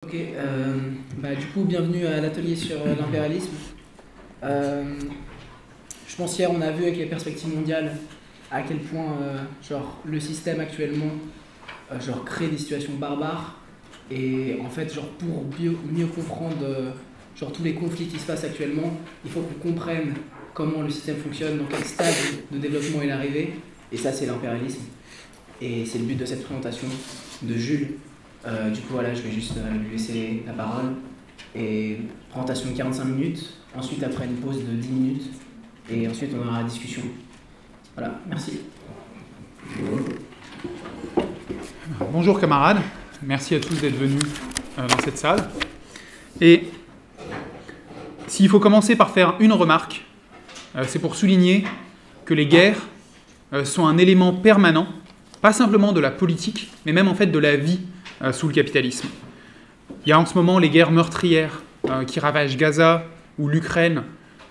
Ok, du coup, bienvenue à l'atelier sur l'impérialisme. Je pense hier, on a vu avec les perspectives mondiales à quel point le système actuellement crée des situations barbares. Et en fait, pour mieux comprendre tous les conflits qui se passent actuellement, il faut qu'on comprenne comment le système fonctionne, dans quel stade de développement il est arrivé. Et ça, c'est l'impérialisme. Et c'est le but de cette présentation de Jules. Du coup, voilà, je vais juste lui laisser la parole. Et présentation de 45 minutes. Ensuite, après une pause de 10 minutes. Et ensuite, on aura la discussion. Voilà, merci. Bonjour camarades. Merci à tous d'être venus dans cette salle. Et s'il faut commencer par faire une remarque, c'est pour souligner que les guerres sont un élément permanent, pas simplement de la politique, mais même en fait de la vie sous le capitalisme. Il y a en ce moment les guerres meurtrières qui ravagent Gaza ou l'Ukraine,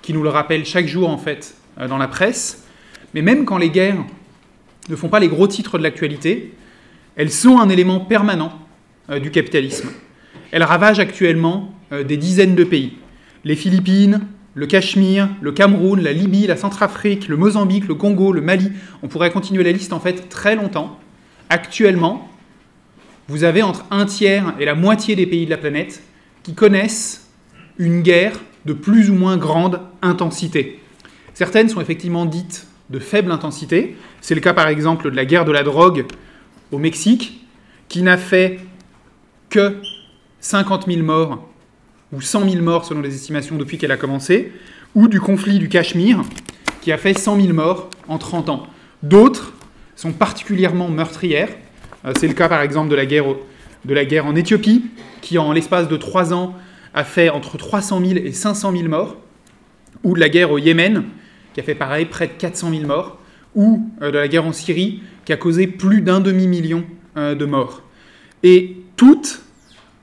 qui nous le rappellent chaque jour en fait dans la presse. Mais même quand les guerres ne font pas les gros titres de l'actualité, elles sont un élément permanent du capitalisme. Elles ravagent actuellement des dizaines de pays. Les Philippines, le Cachemire, le Cameroun, la Libye, la Centrafrique, le Mozambique, le Congo, le Mali. On pourrait continuer la liste en fait très longtemps. Actuellement, vous avez entre un tiers et la moitié des pays de la planète qui connaissent une guerre de plus ou moins grande intensité. Certaines sont effectivement dites de faible intensité. C'est le cas par exemple de la guerre de la drogue au Mexique, qui n'a fait que 50 000 morts ou 100 000 morts selon les estimations depuis qu'elle a commencé, ou du conflit du Cachemire, qui a fait 100 000 morts en 30 ans. D'autres sont particulièrement meurtrières. C'est le cas par exemple de la guerre en Éthiopie, qui en l'espace de 3 ans a fait entre 300 000 et 500 000 morts, ou de la guerre au Yémen, qui a fait pareil, près de 400 000 morts, ou de la guerre en Syrie, qui a causé plus d'1 demi-million de morts. Et toutes,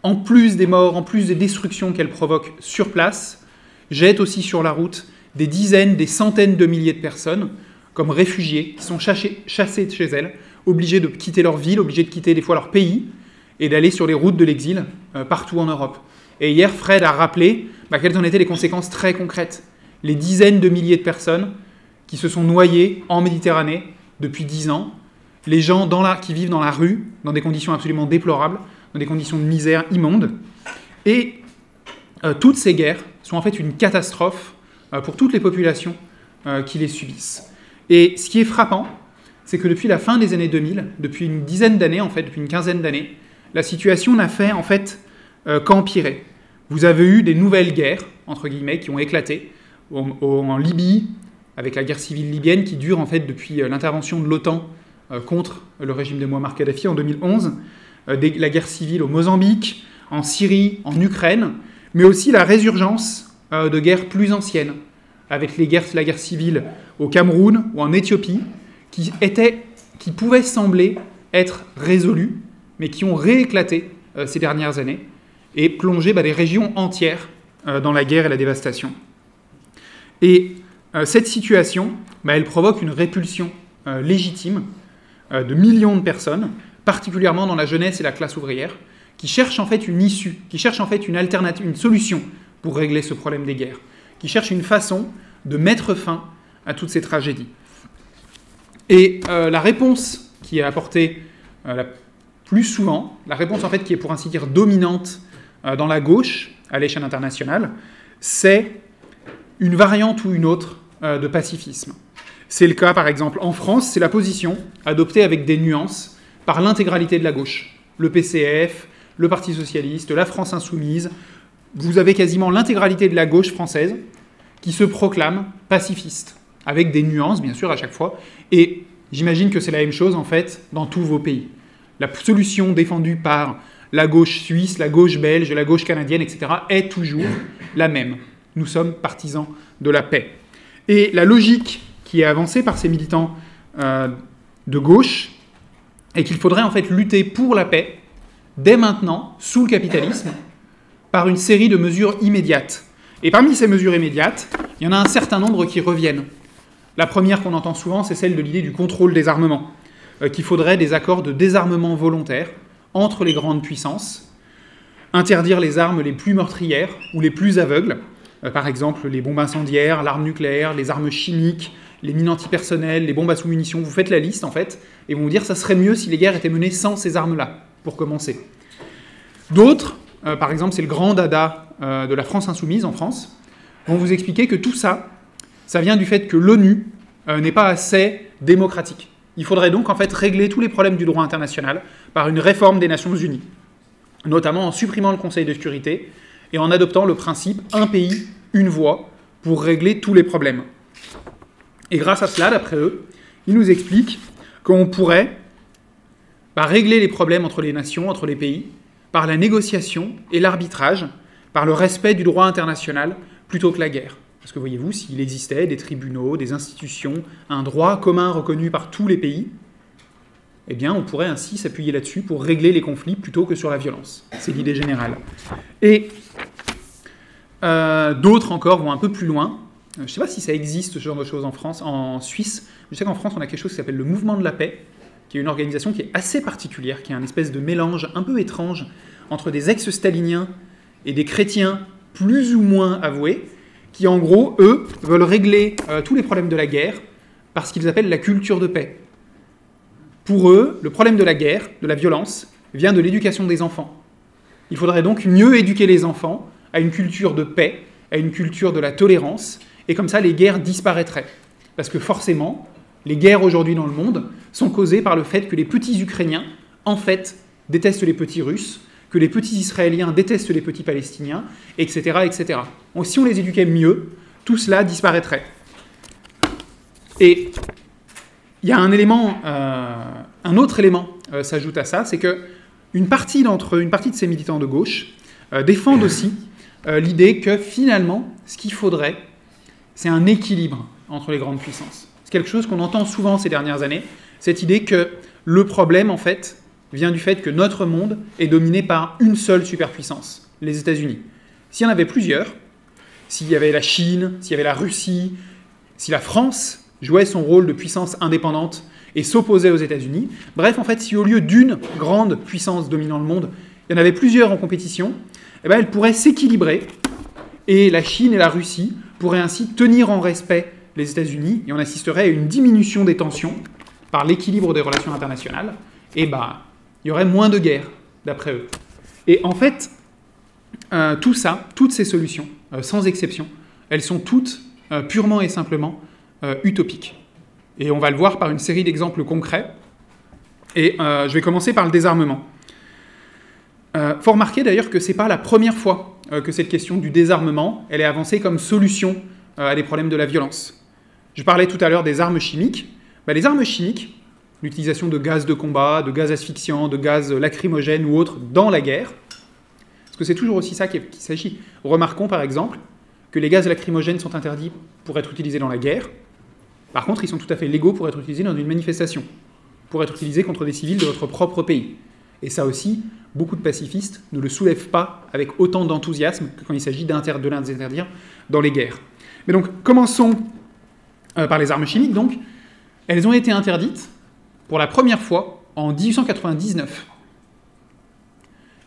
en plus des morts, en plus des destructions qu'elles provoquent sur place, jettent aussi sur la route des dizaines, des centaines de milliers de personnes, comme réfugiés, qui sont chassés de chez elles, obligés de quitter leur ville, obligés de quitter des fois leur pays, et d'aller sur les routes de l'exil partout en Europe. Et hier, Fred a rappelé quelles en étaient les conséquences très concrètes. Les dizaines de milliers de personnes qui se sont noyées en Méditerranée depuis 10 ans, les gens qui vivent dans la rue, dans des conditions absolument déplorables, dans des conditions de misère immondes. Et toutes ces guerres sont en fait une catastrophe pour toutes les populations qui les subissent. Et ce qui est frappant, c'est que depuis la fin des années 2000, depuis une dizaine d'années, en fait, depuis une quinzaine d'années, la situation n'a fait en fait qu'empirer. Vous avez eu des nouvelles guerres, entre guillemets, qui ont éclaté en Libye, avec la guerre civile libyenne qui dure en fait depuis l'intervention de l'OTAN contre le régime de Mouammar Kadhafi en 2011, la guerre civile au Mozambique, en Syrie, en Ukraine, mais aussi la résurgence de guerres plus anciennes, avec la guerre civile au Cameroun ou en Éthiopie, qui pouvaient sembler être résolues, mais qui ont rééclaté ces dernières années et plongé des régions entières dans la guerre et la dévastation. Et cette situation, elle provoque une répulsion légitime de millions de personnes, particulièrement dans la jeunesse et la classe ouvrière, qui cherchent en fait une issue, qui cherchent en fait une alternative, une solution pour régler ce problème des guerres, qui cherchent une façon de mettre fin à toutes ces tragédies. Et la réponse qui est apportée plus souvent, la réponse en fait qui est pour ainsi dire dominante dans la gauche à l'échelle internationale, c'est une variante ou une autre de pacifisme. C'est le cas par exemple en France, c'est la position adoptée avec des nuances par l'intégralité de la gauche. Le PCF, le Parti Socialiste, la France Insoumise, vous avez quasiment l'intégralité de la gauche française qui se proclame pacifiste, avec des nuances bien sûr à chaque fois, et j'imagine que c'est la même chose en fait dans tous vos pays. La solution défendue par la gauche suisse, la gauche belge, la gauche canadienne, etc. est toujours la même. Nous sommes partisans de la paix. Et la logique qui est avancée par ces militants de gauche est qu'il faudrait en fait lutter pour la paix dès maintenant, sous le capitalisme, par une série de mesures immédiates. Et parmi ces mesures immédiates, il y en a un certain nombre qui reviennent. La première qu'on entend souvent, c'est celle de l'idée du contrôle des armements, qu'il faudrait des accords de désarmement volontaire entre les grandes puissances, interdire les armes les plus meurtrières ou les plus aveugles, par exemple les bombes incendiaires, l'arme nucléaire, les armes chimiques, les mines antipersonnelles, les bombes à sous-munitions. Vous faites la liste, en fait, et vont vous dire que ça serait mieux si les guerres étaient menées sans ces armes-là, pour commencer. D'autres, par exemple, c'est le grand dada de la France insoumise en France, vont vous expliquer que tout ça, ça vient du fait que l'ONU n'est pas assez démocratique. Il faudrait donc en fait régler tous les problèmes du droit international par une réforme des Nations Unies, notamment en supprimant le Conseil de sécurité et en adoptant le principe « un pays, une voix » pour régler tous les problèmes. Et grâce à cela, d'après eux, ils nous expliquent qu'on pourrait régler les problèmes entre les nations, entre les pays, par la négociation et l'arbitrage, par le respect du droit international plutôt que la guerre. Parce que voyez-vous, s'il existait des tribunaux, des institutions, un droit commun reconnu par tous les pays, eh bien on pourrait ainsi s'appuyer là-dessus pour régler les conflits plutôt que sur la violence. C'est l'idée générale. Et d'autres encore vont un peu plus loin. Je ne sais pas si ça existe, ce genre de choses en France, en Suisse. Je sais qu'en France, on a quelque chose qui s'appelle le Mouvement de la Paix, qui est une organisation qui est assez particulière, qui est un espèce de mélange un peu étrange entre des ex-staliniens et des chrétiens plus ou moins avoués, qui en gros, eux, veulent régler tous les problèmes de la guerre par ce qu'ils appellent la culture de paix. Pour eux, le problème de la guerre, de la violence, vient de l'éducation des enfants. Il faudrait donc mieux éduquer les enfants à une culture de paix, à une culture de la tolérance, et comme ça, les guerres disparaîtraient. Parce que forcément, les guerres aujourd'hui dans le monde sont causées par le fait que les petits Ukrainiens, en fait, détestent les petits Russes, que les petits Israéliens détestent les petits Palestiniens, etc., etc. Donc, si on les éduquait mieux, tout cela disparaîtrait. Et il y a un autre élément s'ajoute à ça, c'est qu'une partie de ces militants de gauche défendent aussi l'idée que finalement, ce qu'il faudrait, c'est un équilibre entre les grandes puissances. C'est quelque chose qu'on entend souvent ces dernières années, cette idée que le problème, en fait, vient du fait que notre monde est dominé par une seule superpuissance, les États-Unis. S'il y en avait plusieurs, s'il y avait la Chine, s'il y avait la Russie, si la France jouait son rôle de puissance indépendante et s'opposait aux États-Unis, bref, en fait, si au lieu d'une grande puissance dominant le monde, il y en avait plusieurs en compétition, eh bien, elles pourraient s'équilibrer et la Chine et la Russie pourraient ainsi tenir en respect les États-Unis et on assisterait à une diminution des tensions par l'équilibre des relations internationales et il y aurait moins de guerres, d'après eux. Et en fait, tout ça, toutes ces solutions, sans exception, elles sont toutes purement et simplement utopiques. Et on va le voir par une série d'exemples concrets. Et je vais commencer par le désarmement. Faut remarquer d'ailleurs que ce n'est pas la première fois que cette question du désarmement, elle est avancée comme solution à des problèmes de la violence. Je parlais tout à l'heure des armes chimiques. Les armes chimiques, l'utilisation de gaz de combat, de gaz asphyxiants, de gaz lacrymogènes ou autres dans la guerre, parce que c'est toujours aussi ça qu'il s'agit. Remarquons par exemple que les gaz lacrymogènes sont interdits pour être utilisés dans la guerre. Par contre, ils sont tout à fait légaux pour être utilisés dans une manifestation, pour être utilisés contre des civils de votre propre pays. Et ça aussi, beaucoup de pacifistes ne le soulèvent pas avec autant d'enthousiasme que quand il s'agit de les interdire dans les guerres. Mais donc, commençons par les armes chimiques. Donc, elles ont été interdites pour la première fois en 1899.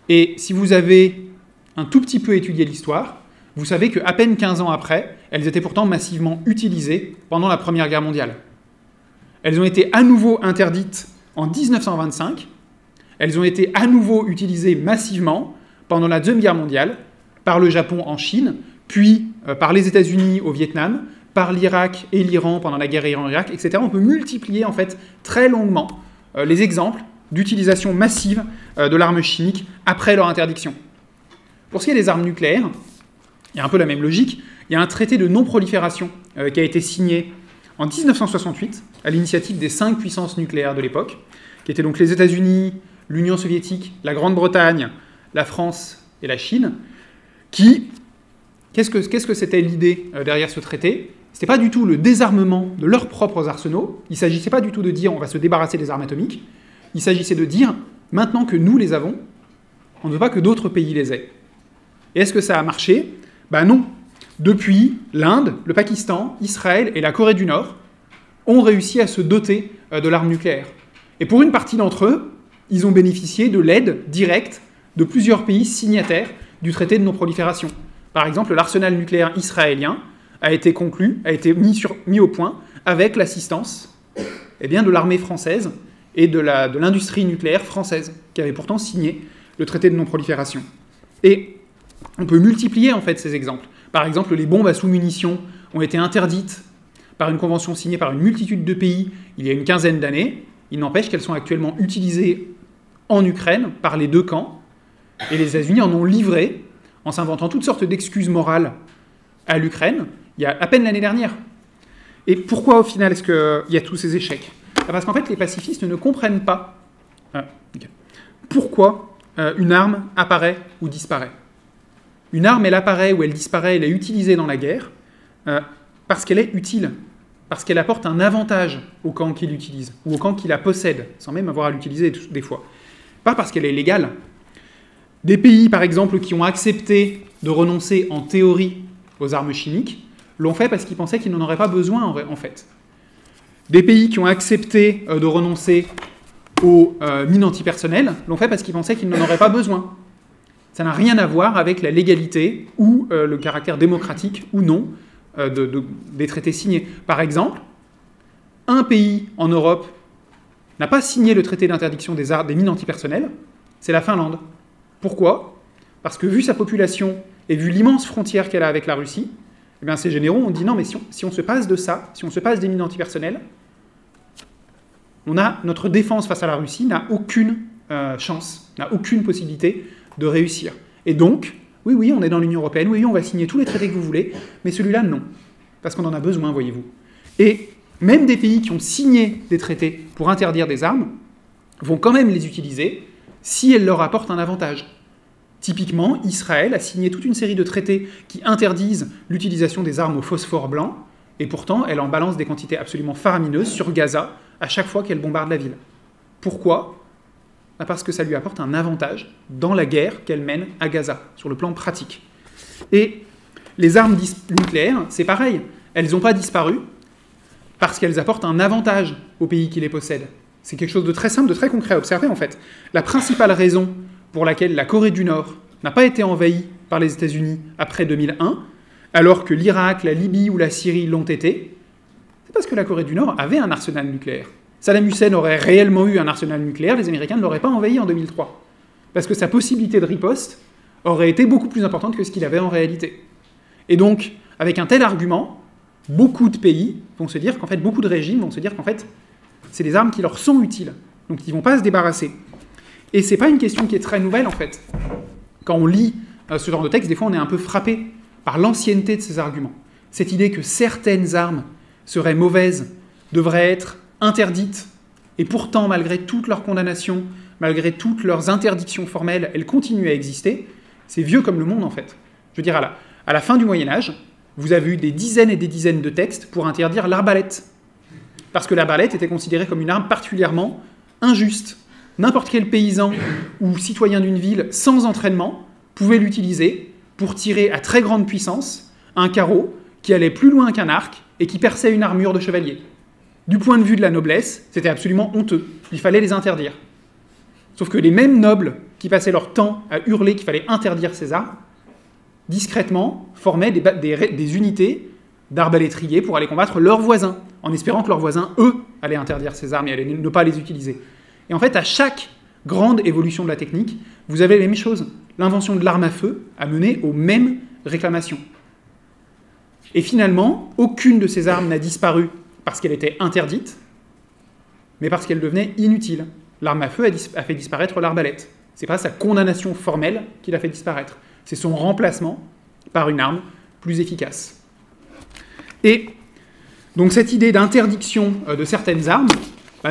Et si vous avez un tout petit peu étudié l'histoire, vous savez qu'à peine 15 ans après, elles étaient pourtant massivement utilisées pendant la Première Guerre mondiale. Elles ont été à nouveau interdites en 1925. Elles ont été à nouveau utilisées massivement pendant la Deuxième Guerre mondiale, par le Japon en Chine, puis par les États-Unis au Vietnam, par l'Irak et l'Iran pendant la guerre Iran-Irak, etc. On peut multiplier en fait très longuement les exemples d'utilisation massive de l'arme chimique après leur interdiction. Pour ce qui est des armes nucléaires, il y a un peu la même logique. Il y a un traité de non-prolifération qui a été signé en 1968 à l'initiative des 5 puissances nucléaires de l'époque, qui étaient donc les États-Unis, l'Union soviétique, la Grande-Bretagne, la France et la Chine, qui... Qu'est-ce que c'était l'idée derrière ce traité ? Ce n'était pas du tout le désarmement de leurs propres arsenaux. Il ne s'agissait pas du tout de dire on va se débarrasser des armes atomiques. Il s'agissait de dire maintenant que nous les avons, on ne veut pas que d'autres pays les aient. Et est-ce que ça a marché ? Non. Depuis, l'Inde, le Pakistan, Israël et la Corée du Nord ont réussi à se doter de l'arme nucléaire. Et pour une partie d'entre eux, ils ont bénéficié de l'aide directe de plusieurs pays signataires du traité de non-prolifération. Par exemple, l'arsenal nucléaire israélien a été conclu, a été mis au point avec l'assistance de l'armée française et de l'industrie nucléaire française, qui avait pourtant signé le traité de non-prolifération. Et on peut multiplier en fait ces exemples. Par exemple, les bombes à sous-munitions ont été interdites par une convention signée par une multitude de pays il y a une quinzaine d'années. Il n'empêche qu'elles sont actuellement utilisées en Ukraine par les deux camps, et les États-Unis en ont livré en s'inventant toutes sortes d'excuses morales à l'Ukraine, il y a à peine l'année dernière. Et pourquoi, au final, est-ce qu'il y a tous ces échecs ? Parce qu'en fait, les pacifistes ne comprennent pas pourquoi une arme apparaît ou disparaît. Une arme, elle apparaît ou elle disparaît, elle est utilisée dans la guerre parce qu'elle est utile, parce qu'elle apporte un avantage au camp qui l'utilise, ou au camp qui la possède, sans même avoir à l'utiliser des fois. Pas parce qu'elle est légale. Des pays, par exemple, qui ont accepté de renoncer en théorie aux armes chimiques, l'ont fait parce qu'ils pensaient qu'ils n'en auraient pas besoin, en fait. Des pays qui ont accepté de renoncer aux mines antipersonnelles l'ont fait parce qu'ils pensaient qu'ils n'en auraient pas besoin. Ça n'a rien à voir avec la légalité ou le caractère démocratique ou non des traités signés. Par exemple, un pays en Europe n'a pas signé le traité d'interdiction des mines antipersonnelles, c'est la Finlande. Pourquoi ? Parce que vu sa population et vu l'immense frontière qu'elle a avec la Russie, eh bien, ces généraux ont dit non, mais si on se passe de ça, si on se passe des mines antipersonnelles, notre défense face à la Russie n'a aucune chance, n'a aucune possibilité de réussir. Et donc, oui, on est dans l'Union européenne, oui, on va signer tous les traités que vous voulez, mais celui-là, non. Parce qu'on en a besoin, voyez-vous. Et même des pays qui ont signé des traités pour interdire des armes vont quand même les utiliser si elles leur apportent un avantage. Typiquement, Israël a signé toute une série de traités qui interdisent l'utilisation des armes au phosphore blanc, et pourtant, elle en balance des quantités absolument faramineuses sur Gaza à chaque fois qu'elle bombarde la ville. Pourquoi ? Parce que ça lui apporte un avantage dans la guerre qu'elle mène à Gaza, sur le plan pratique. Et les armes nucléaires, c'est pareil. Elles n'ont pas disparu parce qu'elles apportent un avantage aux pays qui les possèdent. C'est quelque chose de très simple, de très concret à observer, en fait. La principale raison pour laquelle la Corée du Nord n'a pas été envahie par les États-Unis après 2001, alors que l'Irak, la Libye ou la Syrie l'ont été, c'est parce que la Corée du Nord avait un arsenal nucléaire. Saddam Hussein aurait réellement eu un arsenal nucléaire, les Américains ne l'auraient pas envahi en 2003. Parce que sa possibilité de riposte aurait été beaucoup plus importante que ce qu'il avait en réalité. Et donc, avec un tel argument, beaucoup de pays vont se dire qu'en fait, beaucoup de régimes vont se dire qu'en fait, c'est des armes qui leur sont utiles. Donc, ils ne vont pas se débarrasser. Et c'est pas une question qui est très nouvelle, en fait. Quand on lit ce genre de texte, des fois, on est un peu frappé par l'ancienneté de ces arguments. Cette idée que certaines armes seraient mauvaises, devraient être interdites, et pourtant, malgré toutes leurs condamnations, malgré toutes leurs interdictions formelles, elles continuent à exister, c'est vieux comme le monde, en fait. Je veux dire, à la fin du Moyen-Âge, vous avez eu des dizaines et des dizaines de textes pour interdire l'arbalète. Parce que l'arbalète était considérée comme une arme particulièrement injuste. N'importe quel paysan ou citoyen d'une ville sans entraînement pouvait l'utiliser pour tirer à très grande puissance un carreau qui allait plus loin qu'un arc et qui perçait une armure de chevalier. Du point de vue de la noblesse, c'était absolument honteux. Il fallait les interdire. Sauf que les mêmes nobles qui passaient leur temps à hurler qu'il fallait interdire ces armes, discrètement formaient des unités d'arbalétriers pour aller combattre leurs voisins, en espérant que leurs voisins, eux, allaient interdire ces armes et allaient ne pas les utiliser. Et en fait, à chaque grande évolution de la technique, vous avez les mêmes choses. L'invention de l'arme à feu a mené aux mêmes réclamations. Et finalement, aucune de ces armes n'a disparu parce qu'elle était interdite, mais parce qu'elle devenait inutile. L'arme à feu a fait disparaître l'arbalète. Ce n'est pas sa condamnation formelle qui l'a fait disparaître. C'est son remplacement par une arme plus efficace. Et donc cette idée d'interdiction de certaines armes,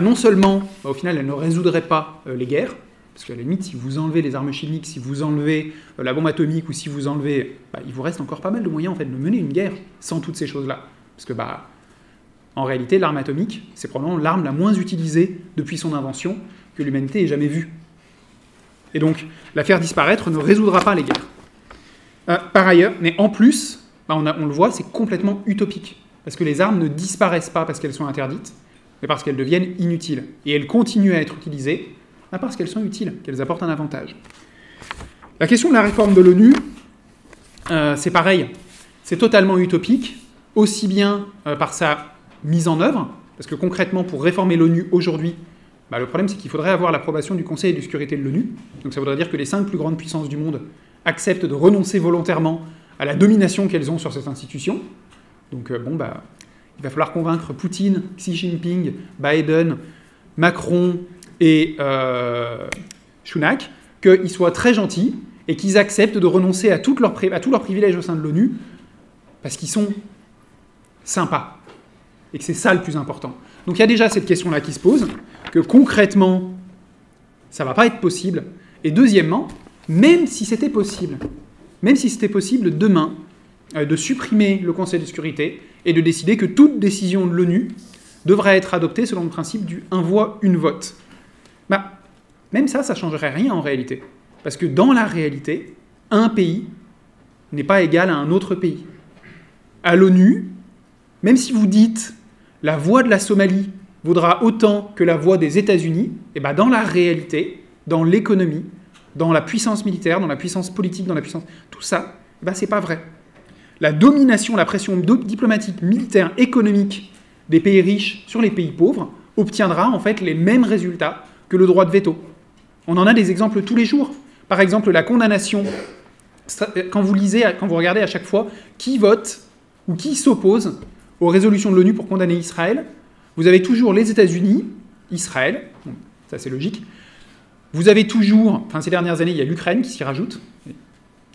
non seulement, au final, elle ne résoudrait pas les guerres, parce qu'à la limite, si vous enlevez les armes chimiques, si vous enlevez la bombe atomique, ou si vous enlevez... il vous reste encore pas mal de moyens en fait, de mener une guerre sans toutes ces choses-là. Parce que, en réalité, l'arme atomique, c'est probablement l'arme la moins utilisée depuis son invention que l'humanité ait jamais vue. Et donc, la faire disparaître ne résoudra pas les guerres. Par ailleurs, mais en plus, on le voit, c'est complètement utopique. Parce que les armes ne disparaissent pas parce qu'elles sont interdites, mais parce qu'elles deviennent inutiles. Et elles continuent à être utilisées parce qu'elles sont utiles, qu'elles apportent un avantage. La question de la réforme de l'ONU, c'est pareil, c'est totalement utopique, aussi bien par sa mise en œuvre, parce que concrètement, pour réformer l'ONU aujourd'hui, le problème c'est qu'il faudrait avoir l'approbation du Conseil de sécurité de l'ONU, donc ça voudrait dire que les 5 plus grandes puissances du monde acceptent de renoncer volontairement à la domination qu'elles ont sur cette institution. Donc il va falloir convaincre Poutine, Xi Jinping, Biden, Macron et Sunak qu'ils soient très gentils et qu'ils acceptent de renoncer à tous leurs privilèges au sein de l'ONU parce qu'ils sont sympas et que c'est ça le plus important. Donc il y a déjà cette question-là qui se pose, que concrètement, ça ne va pas être possible. Et deuxièmement, même si c'était possible demain de supprimer le Conseil de sécurité et de décider que toute décision de l'ONU devrait être adoptée selon le principe du « un voix, une vote ». Même ça ne changerait rien en réalité. Parce que dans la réalité, un pays n'est pas égal à un autre pays. À l'ONU, même si vous dites « la voix de la Somalie vaudra autant que la voix des États-Unis », dans la réalité, dans l'économie, dans la puissance militaire, dans la puissance politique, dans la puissance... tout ça, c'est pas vrai. La domination, la pression diplomatique, militaire, économique des pays riches sur les pays pauvres obtiendra en fait les mêmes résultats que le droit de veto. On en a des exemples tous les jours. Par exemple, la condamnation, quand vous regardez à chaque fois qui vote ou qui s'oppose aux résolutions de l'ONU pour condamner Israël, vous avez toujours les États-Unis, Israël, ça c'est logique. Vous avez toujours, ces dernières années, il y a l'Ukraine qui s'y rajoute.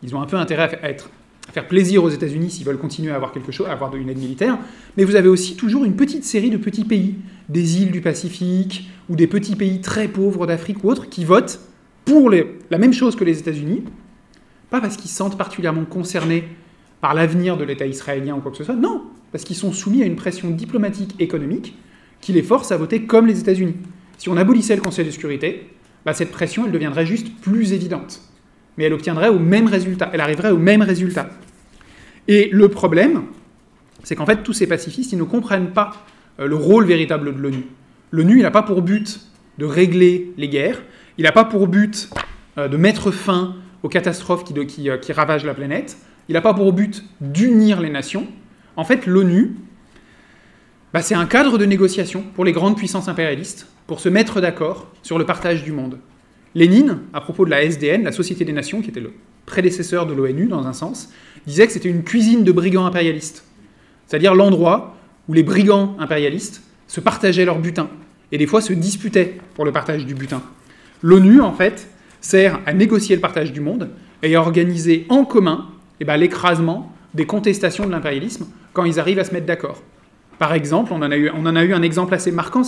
Ils ont un peu intérêt à faire plaisir aux États-Unis s'ils veulent continuer à avoir quelque chose, à avoir une aide militaire. Mais vous avez aussi toujours une petite série de petits pays, des îles du Pacifique ou des petits pays très pauvres d'Afrique ou autres, qui votent pour la même chose que les États-Unis, pas parce qu'ils se sentent particulièrement concernés par l'avenir de l'État israélien ou quoi que ce soit, non, parce qu'ils sont soumis à une pression diplomatique économique qui les force à voter comme les États-Unis. Si on abolissait le Conseil de sécurité, cette pression, elle deviendrait juste plus évidente. Mais elle obtiendrait au même résultat, elle arriverait au même résultat. Et le problème, c'est qu'en fait, tous ces pacifistes, ils ne comprennent pas le rôle véritable de l'ONU. L'ONU, il n'a pas pour but de régler les guerres, il n'a pas pour but de mettre fin aux catastrophes qui ravagent la planète, il n'a pas pour but d'unir les nations. En fait, l'ONU, c'est un cadre de négociation pour les grandes puissances impérialistes, pour se mettre d'accord sur le partage du monde. Lénine, à propos de la SDN, la Société des Nations, qui était le prédécesseur de l'ONU dans un sens, disait que c'était une cuisine de brigands impérialistes. C'est-à-dire l'endroit où les brigands impérialistes se partageaient leur butin, et des fois se disputaient pour le partage du butin. L'ONU, en fait, sert à négocier le partage du monde et à organiser en commun l'écrasement des contestations de l'impérialisme quand ils arrivent à se mettre d'accord. Par exemple, on en a eu un exemple assez marquant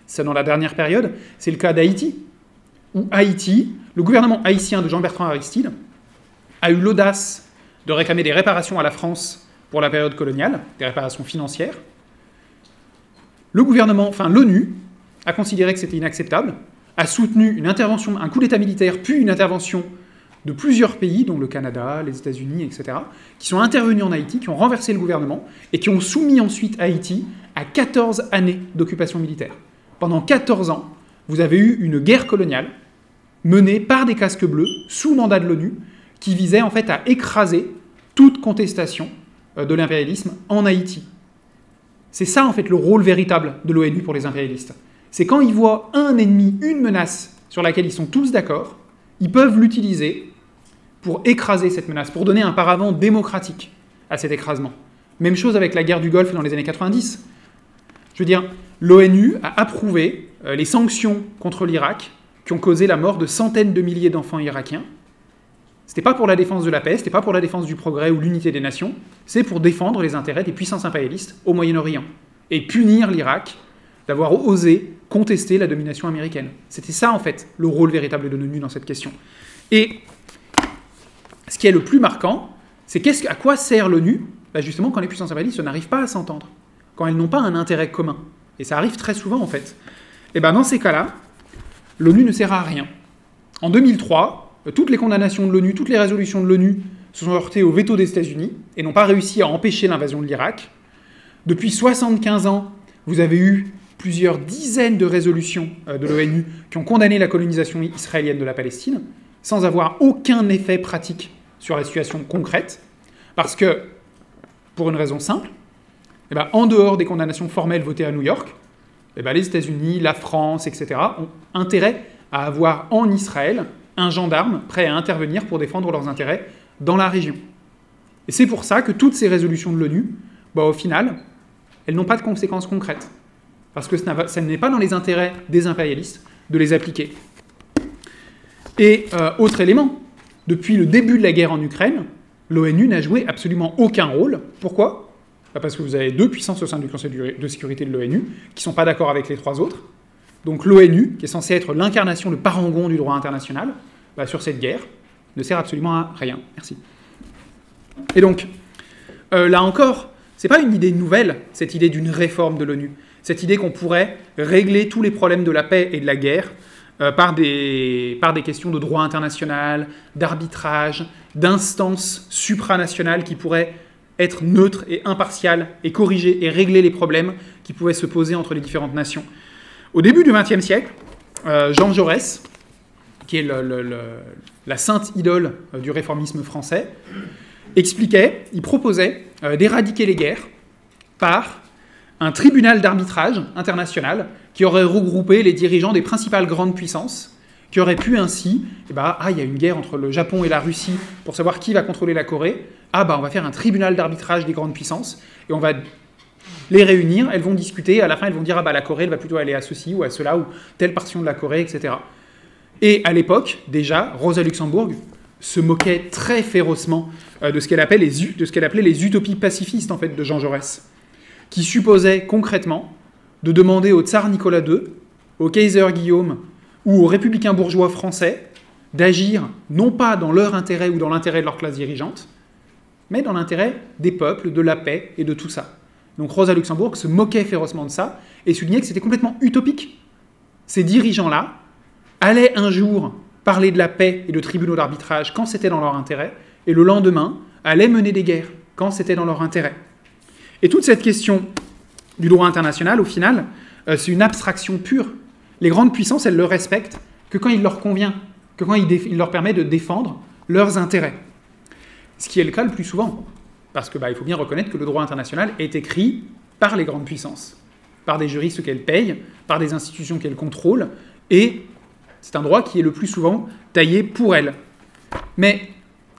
c'est dans la dernière période, c'est le cas d'Haïti, où Haïti, le gouvernement haïtien de Jean-Bertrand Aristide, a eu l'audace de réclamer des réparations à la France pour la période coloniale, des réparations financières. L'ONU a considéré que c'était inacceptable, a soutenu une intervention, un coup d'État militaire, puis une intervention de plusieurs pays, dont le Canada, les États-Unis, etc., qui sont intervenus en Haïti, qui ont renversé le gouvernement, et qui ont soumis ensuite Haïti à 14 années d'occupation militaire. Pendant 14 ans, vous avez eu une guerre coloniale menée par des casques bleus, sous mandat de l'ONU, qui visait en fait à écraser toute contestation de l'impérialisme en Haïti. C'est ça en fait le rôle véritable de l'ONU pour les impérialistes. C'est quand ils voient un ennemi, une menace sur laquelle ils sont tous d'accord, ils peuvent l'utiliser pour écraser cette menace, pour donner un paravent démocratique à cet écrasement. Même chose avec la guerre du Golfe dans les années 90. Je veux dire, l'ONU a approuvé les sanctions contre l'Irak qui ont causé la mort de centaines de milliers d'enfants irakiens. C'était pas pour la défense de la paix, c'était pas pour la défense du progrès ou l'unité des nations, c'est pour défendre les intérêts des puissances impérialistes au Moyen-Orient et punir l'Irak d'avoir osé contester la domination américaine. C'était ça, en fait, le rôle véritable de l'ONU dans cette question. Et ce qui est le plus marquant, c'est à quoi sert l'ONU ? Justement, quand les puissances impérialistes n'arrivent pas à s'entendre, quand elles n'ont pas un intérêt commun. Et ça arrive très souvent, en fait. Et dans ces cas-là, l'ONU ne sert à rien. En 2003, toutes les condamnations de l'ONU, toutes les résolutions de l'ONU se sont heurtées au veto des États-Unis et n'ont pas réussi à empêcher l'invasion de l'Irak. Depuis 75 ans, vous avez eu plusieurs dizaines de résolutions de l'ONU qui ont condamné la colonisation israélienne de la Palestine, sans avoir aucun effet pratique sur la situation concrète, parce que, pour une raison simple, en dehors des condamnations formelles votées à New York, les États-Unis, la France, etc., ont intérêt à avoir en Israël un gendarme prêt à intervenir pour défendre leurs intérêts dans la région. Et c'est pour ça que toutes ces résolutions de l'ONU, au final, elles n'ont pas de conséquences concrètes. Parce que ça n'est pas dans les intérêts des impérialistes de les appliquer. Et autre élément, depuis le début de la guerre en Ukraine, l'ONU n'a joué absolument aucun rôle. Pourquoi ? Parce que vous avez deux puissances au sein du Conseil de sécurité de l'ONU qui ne sont pas d'accord avec les trois autres. Donc l'ONU, qui est censée être l'incarnation, le parangon du droit international, sur cette guerre, ne sert absolument à rien. Merci. Et donc, là encore, ce n'est pas une idée nouvelle, cette idée d'une réforme de l'ONU. Cette idée qu'on pourrait régler tous les problèmes de la paix et de la guerre par des questions de droit international, d'arbitrage, d'instances supranationales qui pourraient être neutres et impartiales et corriger et régler les problèmes qui pouvaient se poser entre les différentes nations. Au début du XXe siècle, Jean Jaurès, qui est la sainte idole du réformisme français, il proposait d'éradiquer les guerres par un tribunal d'arbitrage international qui aurait regroupé les dirigeants des principales grandes puissances, qui aurait pu ainsi, il y a une guerre entre le Japon et la Russie pour savoir qui va contrôler la Corée, on va faire un tribunal d'arbitrage des grandes puissances, et on va les réunir, elles vont discuter, à la fin elles vont dire la Corée elle va plutôt aller à ceci ou à cela, ou telle portion de la Corée, etc. Et à l'époque, déjà, Rosa Luxembourg se moquait très férocement de ce qu'elle appelait les utopies pacifistes en fait, de Jean Jaurès, qui supposait concrètement de demander au tsar Nicolas II, au Kaiser Guillaume ou aux républicains bourgeois français d'agir non pas dans leur intérêt ou dans l'intérêt de leur classe dirigeante, mais dans l'intérêt des peuples, de la paix et de tout ça. Donc Rosa Luxembourg se moquait férocement de ça et soulignait que c'était complètement utopique. Ces dirigeants-là allaient un jour parler de la paix et de tribunaux d'arbitrage quand c'était dans leur intérêt, et le lendemain allaient mener des guerres quand c'était dans leur intérêt. Et toute cette question du droit international, au final, c'est une abstraction pure. Les grandes puissances, elles le respectent que quand il leur convient, que quand il leur permet de défendre leurs intérêts. Ce qui est le cas le plus souvent. Parce que il faut bien reconnaître que le droit international est écrit par les grandes puissances, par des juristes qu'elles payent, par des institutions qu'elles contrôlent, et c'est un droit qui est le plus souvent taillé pour elles. Mais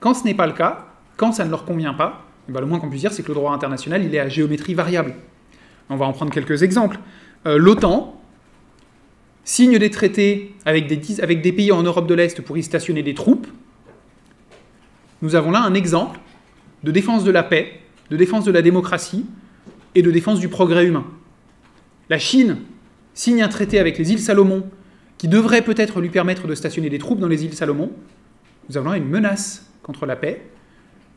quand ce n'est pas le cas, quand ça ne leur convient pas, le moins qu'on puisse dire, c'est que le droit international, il est à géométrie variable. On va en prendre quelques exemples. L'OTAN signe des traités avec des pays en Europe de l'Est pour y stationner des troupes. Nous avons là un exemple de défense de la paix, de défense de la démocratie et de défense du progrès humain. La Chine signe un traité avec les îles Salomon qui devrait peut-être lui permettre de stationner des troupes dans les îles Salomon. Nous avons là une menace contre la paix,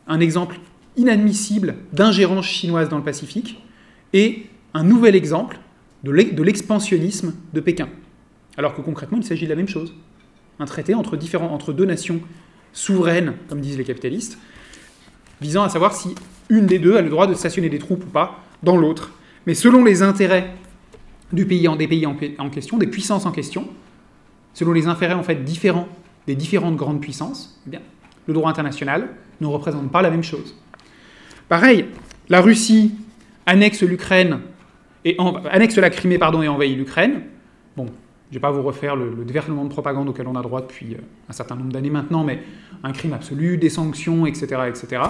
un exemple inadmissible d'ingérence chinoise dans le Pacifique et un nouvel exemple de l'expansionnisme de Pékin. Alors que concrètement, il s'agit de la même chose. Un traité entre deux nations souveraines, comme disent les capitalistes, visant à savoir si une des deux a le droit de stationner des troupes ou pas dans l'autre. Mais selon les intérêts des pays en question, des puissances en question, selon les intérêts en fait différents des différentes grandes puissances, le droit international ne représente pas la même chose. Pareil, la Russie annexe la Crimée et envahit l'Ukraine. Bon, je ne vais pas vous refaire le déferlement de propagande auquel on a droit depuis un certain nombre d'années maintenant, mais un crime absolu, des sanctions, etc., etc.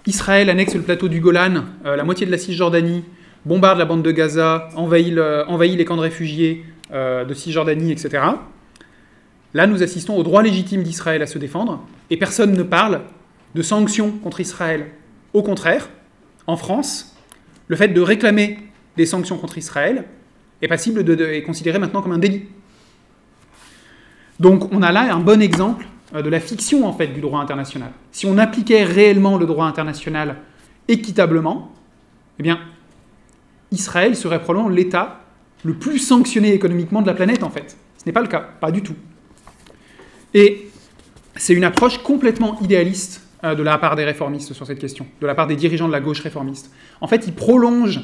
Israël annexe le plateau du Golan, la moitié de la Cisjordanie, bombarde la bande de Gaza, envahit les camps de réfugiés de Cisjordanie, etc. Là, nous assistons au droit légitime d'Israël à se défendre, et personne ne parle de sanctions contre Israël. Au contraire, en France, le fait de réclamer des sanctions contre Israël est passible est considéré maintenant comme un délit. Donc on a là un bon exemple de la fiction en fait du droit international. Si on appliquait réellement le droit international équitablement, Israël serait probablement l'État le plus sanctionné économiquement de la planète en fait. Ce n'est pas le cas, pas du tout. Et c'est une approche complètement idéaliste de la part des réformistes sur cette question, de la part des dirigeants de la gauche réformiste. En fait, ils prolongent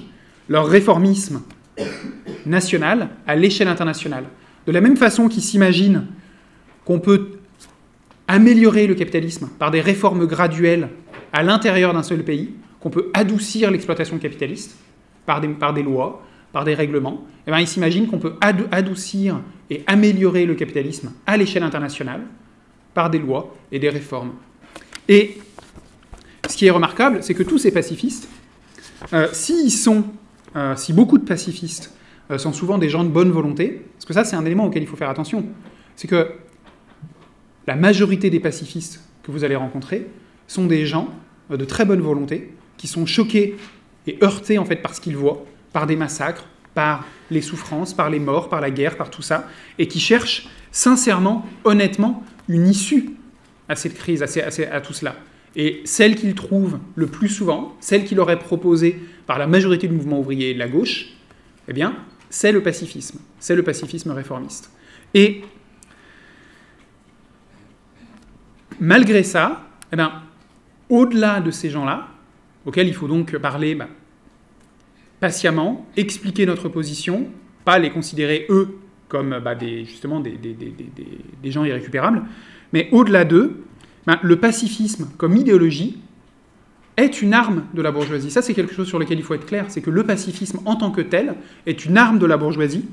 leur réformisme national à l'échelle internationale. De la même façon qu'ils s'imaginent qu'on peut améliorer le capitalisme par des réformes graduelles à l'intérieur d'un seul pays, qu'on peut adoucir l'exploitation capitaliste par des lois, par des règlements, et bien ils s'imaginent qu'on peut adoucir et améliorer le capitalisme à l'échelle internationale par des lois et des réformes. Et ce qui est remarquable, c'est que tous ces pacifistes, si beaucoup de pacifistes sont souvent des gens de bonne volonté, parce que ça c'est un élément auquel il faut faire attention, c'est que la majorité des pacifistes que vous allez rencontrer sont des gens de très bonne volonté, qui sont choqués et heurtés en fait par ce qu'ils voient, par des massacres, par les souffrances, par les morts, par la guerre, par tout ça, et qui cherchent sincèrement, honnêtement, une issue à cette crise, à tout cela. Et celle qu'ils trouvent le plus souvent, celle qui leur est proposée par la majorité du mouvement ouvrier et de la gauche, eh bien, c'est le pacifisme réformiste. Et malgré ça, eh bien, au-delà de ces gens-là, auxquels il faut donc parler patiemment, expliquer notre position, pas les considérer, eux, comme des gens irrécupérables, mais au-delà d'eux, le pacifisme comme idéologie est une arme de la bourgeoisie. Ça, c'est quelque chose sur lequel il faut être clair, c'est que le pacifisme en tant que tel est une arme de la bourgeoisie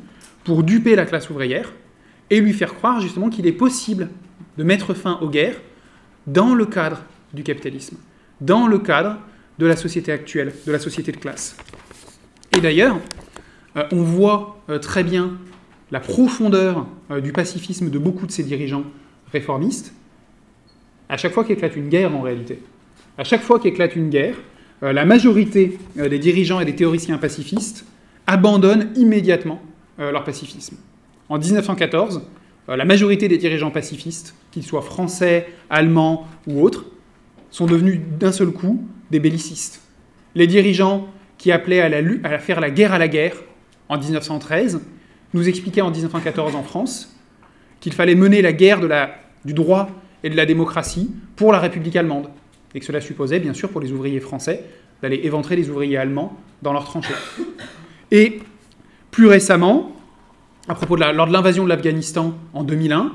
pour duper la classe ouvrière et lui faire croire justement qu'il est possible de mettre fin aux guerres dans le cadre du capitalisme, dans le cadre de la société actuelle, de la société de classe. Et d'ailleurs, on voit très bien la profondeur du pacifisme de beaucoup de ces dirigeants réformistes à chaque fois qu'éclate une guerre en réalité. À chaque fois qu'éclate une guerre, la majorité des dirigeants et des théoriciens pacifistes abandonnent immédiatement leur pacifisme. En 1914, la majorité des dirigeants pacifistes, qu'ils soient français, allemands ou autres, sont devenus d'un seul coup des bellicistes. Les dirigeants qui appelaient à faire la guerre à la guerre en 1913 nous expliquaient en 1914 en France qu'il fallait mener la guerre du droit et de la démocratie pour la République allemande. Et que cela supposait, bien sûr, pour les ouvriers français, d'aller éventrer les ouvriers allemands dans leurs tranchées. Et plus récemment, lors de l'invasion de l'Afghanistan en 2001,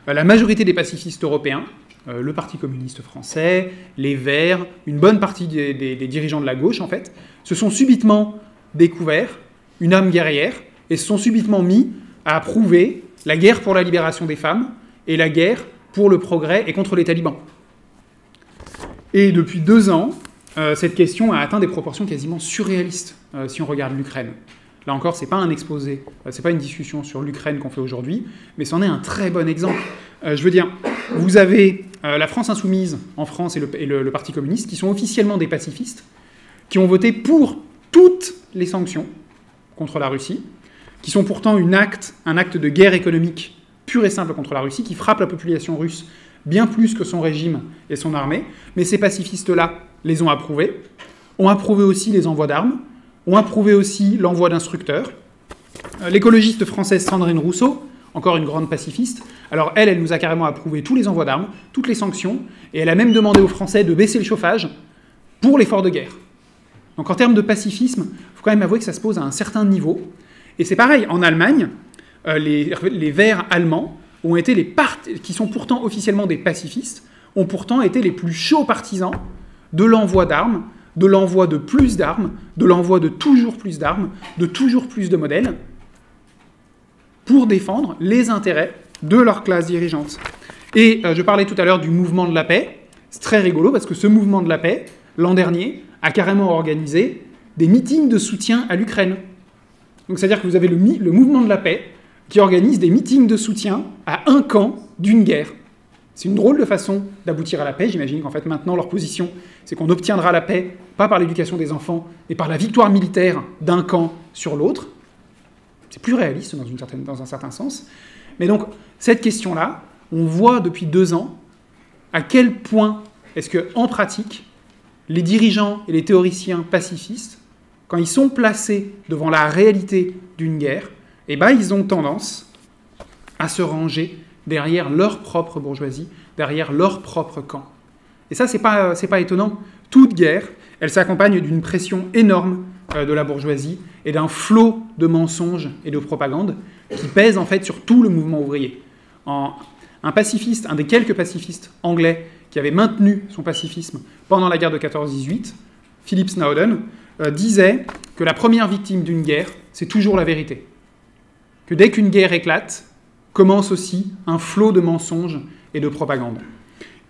la majorité des pacifistes européens, le Parti communiste français, les Verts, une bonne partie des dirigeants de la gauche, en fait, se sont subitement découverts une âme guerrière et se sont subitement mis à approuver la guerre pour la libération des femmes et la guerre pour le progrès et contre les talibans. Et depuis 2 ans, cette question a atteint des proportions quasiment surréalistes si on regarde l'Ukraine. Là encore, ce n'est pas un exposé, ce n'est pas une discussion sur l'Ukraine qu'on fait aujourd'hui, mais c'en est un très bon exemple. Je veux dire, vous avez la France insoumise en France et le Parti communiste, qui sont officiellement des pacifistes, qui ont voté pour toutes les sanctions contre la Russie, qui sont pourtant un acte de guerre économique pur et simple contre la Russie, qui frappe la population russe bien plus que son régime et son armée, mais ces pacifistes-là les ont approuvés aussi les envois d'armes, ont approuvé aussi l'envoi d'instructeurs. L'écologiste française Sandrine Rousseau, encore une grande pacifiste, alors elle nous a carrément approuvé tous les envois d'armes, toutes les sanctions, et elle a même demandé aux Français de baisser le chauffage pour l'effort de guerre. Donc en termes de pacifisme, il faut quand même avouer que ça se pose à un certain niveau. Et c'est pareil, en Allemagne, les Verts allemands ont été qui sont pourtant officiellement des pacifistes, ont pourtant été les plus chauds partisans de l'envoi d'armes, de l'envoi de plus d'armes, de l'envoi de toujours plus d'armes, de toujours plus de modèles, pour défendre les intérêts de leur classe dirigeante. Et je parlais tout à l'heure du mouvement de la paix. C'est très rigolo parce que ce mouvement de la paix, l'an dernier, a carrément organisé des meetings de soutien à l'Ukraine. Donc c'est-à-dire que vous avez le mouvement de la paix qui organise des meetings de soutien à un camp d'une guerre. C'est une drôle de façon d'aboutir à la paix. J'imagine qu'en fait, maintenant, leur position, c'est qu'on obtiendra la paix, pas par l'éducation des enfants, mais par la victoire militaire d'un camp sur l'autre. C'est plus réaliste dans un certain sens. Mais donc, cette question-là, on voit depuis 2 ans à quel point est-ce qu'en pratique, les dirigeants et les théoriciens pacifistes, quand ils sont placés devant la réalité d'une guerre, eh ben, ils ont tendance à se ranger derrière leur propre bourgeoisie, derrière leur propre camp. Et ça, c'est pas étonnant. Toute guerre, elle s'accompagne d'une pression énorme de la bourgeoisie et d'un flot de mensonges et de propagande qui pèse en fait sur tout le mouvement ouvrier. Un pacifiste, un des quelques pacifistes anglais qui avait maintenu son pacifisme pendant la guerre de 14-18, Philip Snowden, disait que la première victime d'une guerre, c'est toujours la vérité. Que dès qu'une guerre éclate, commence aussi un flot de mensonges et de propagande.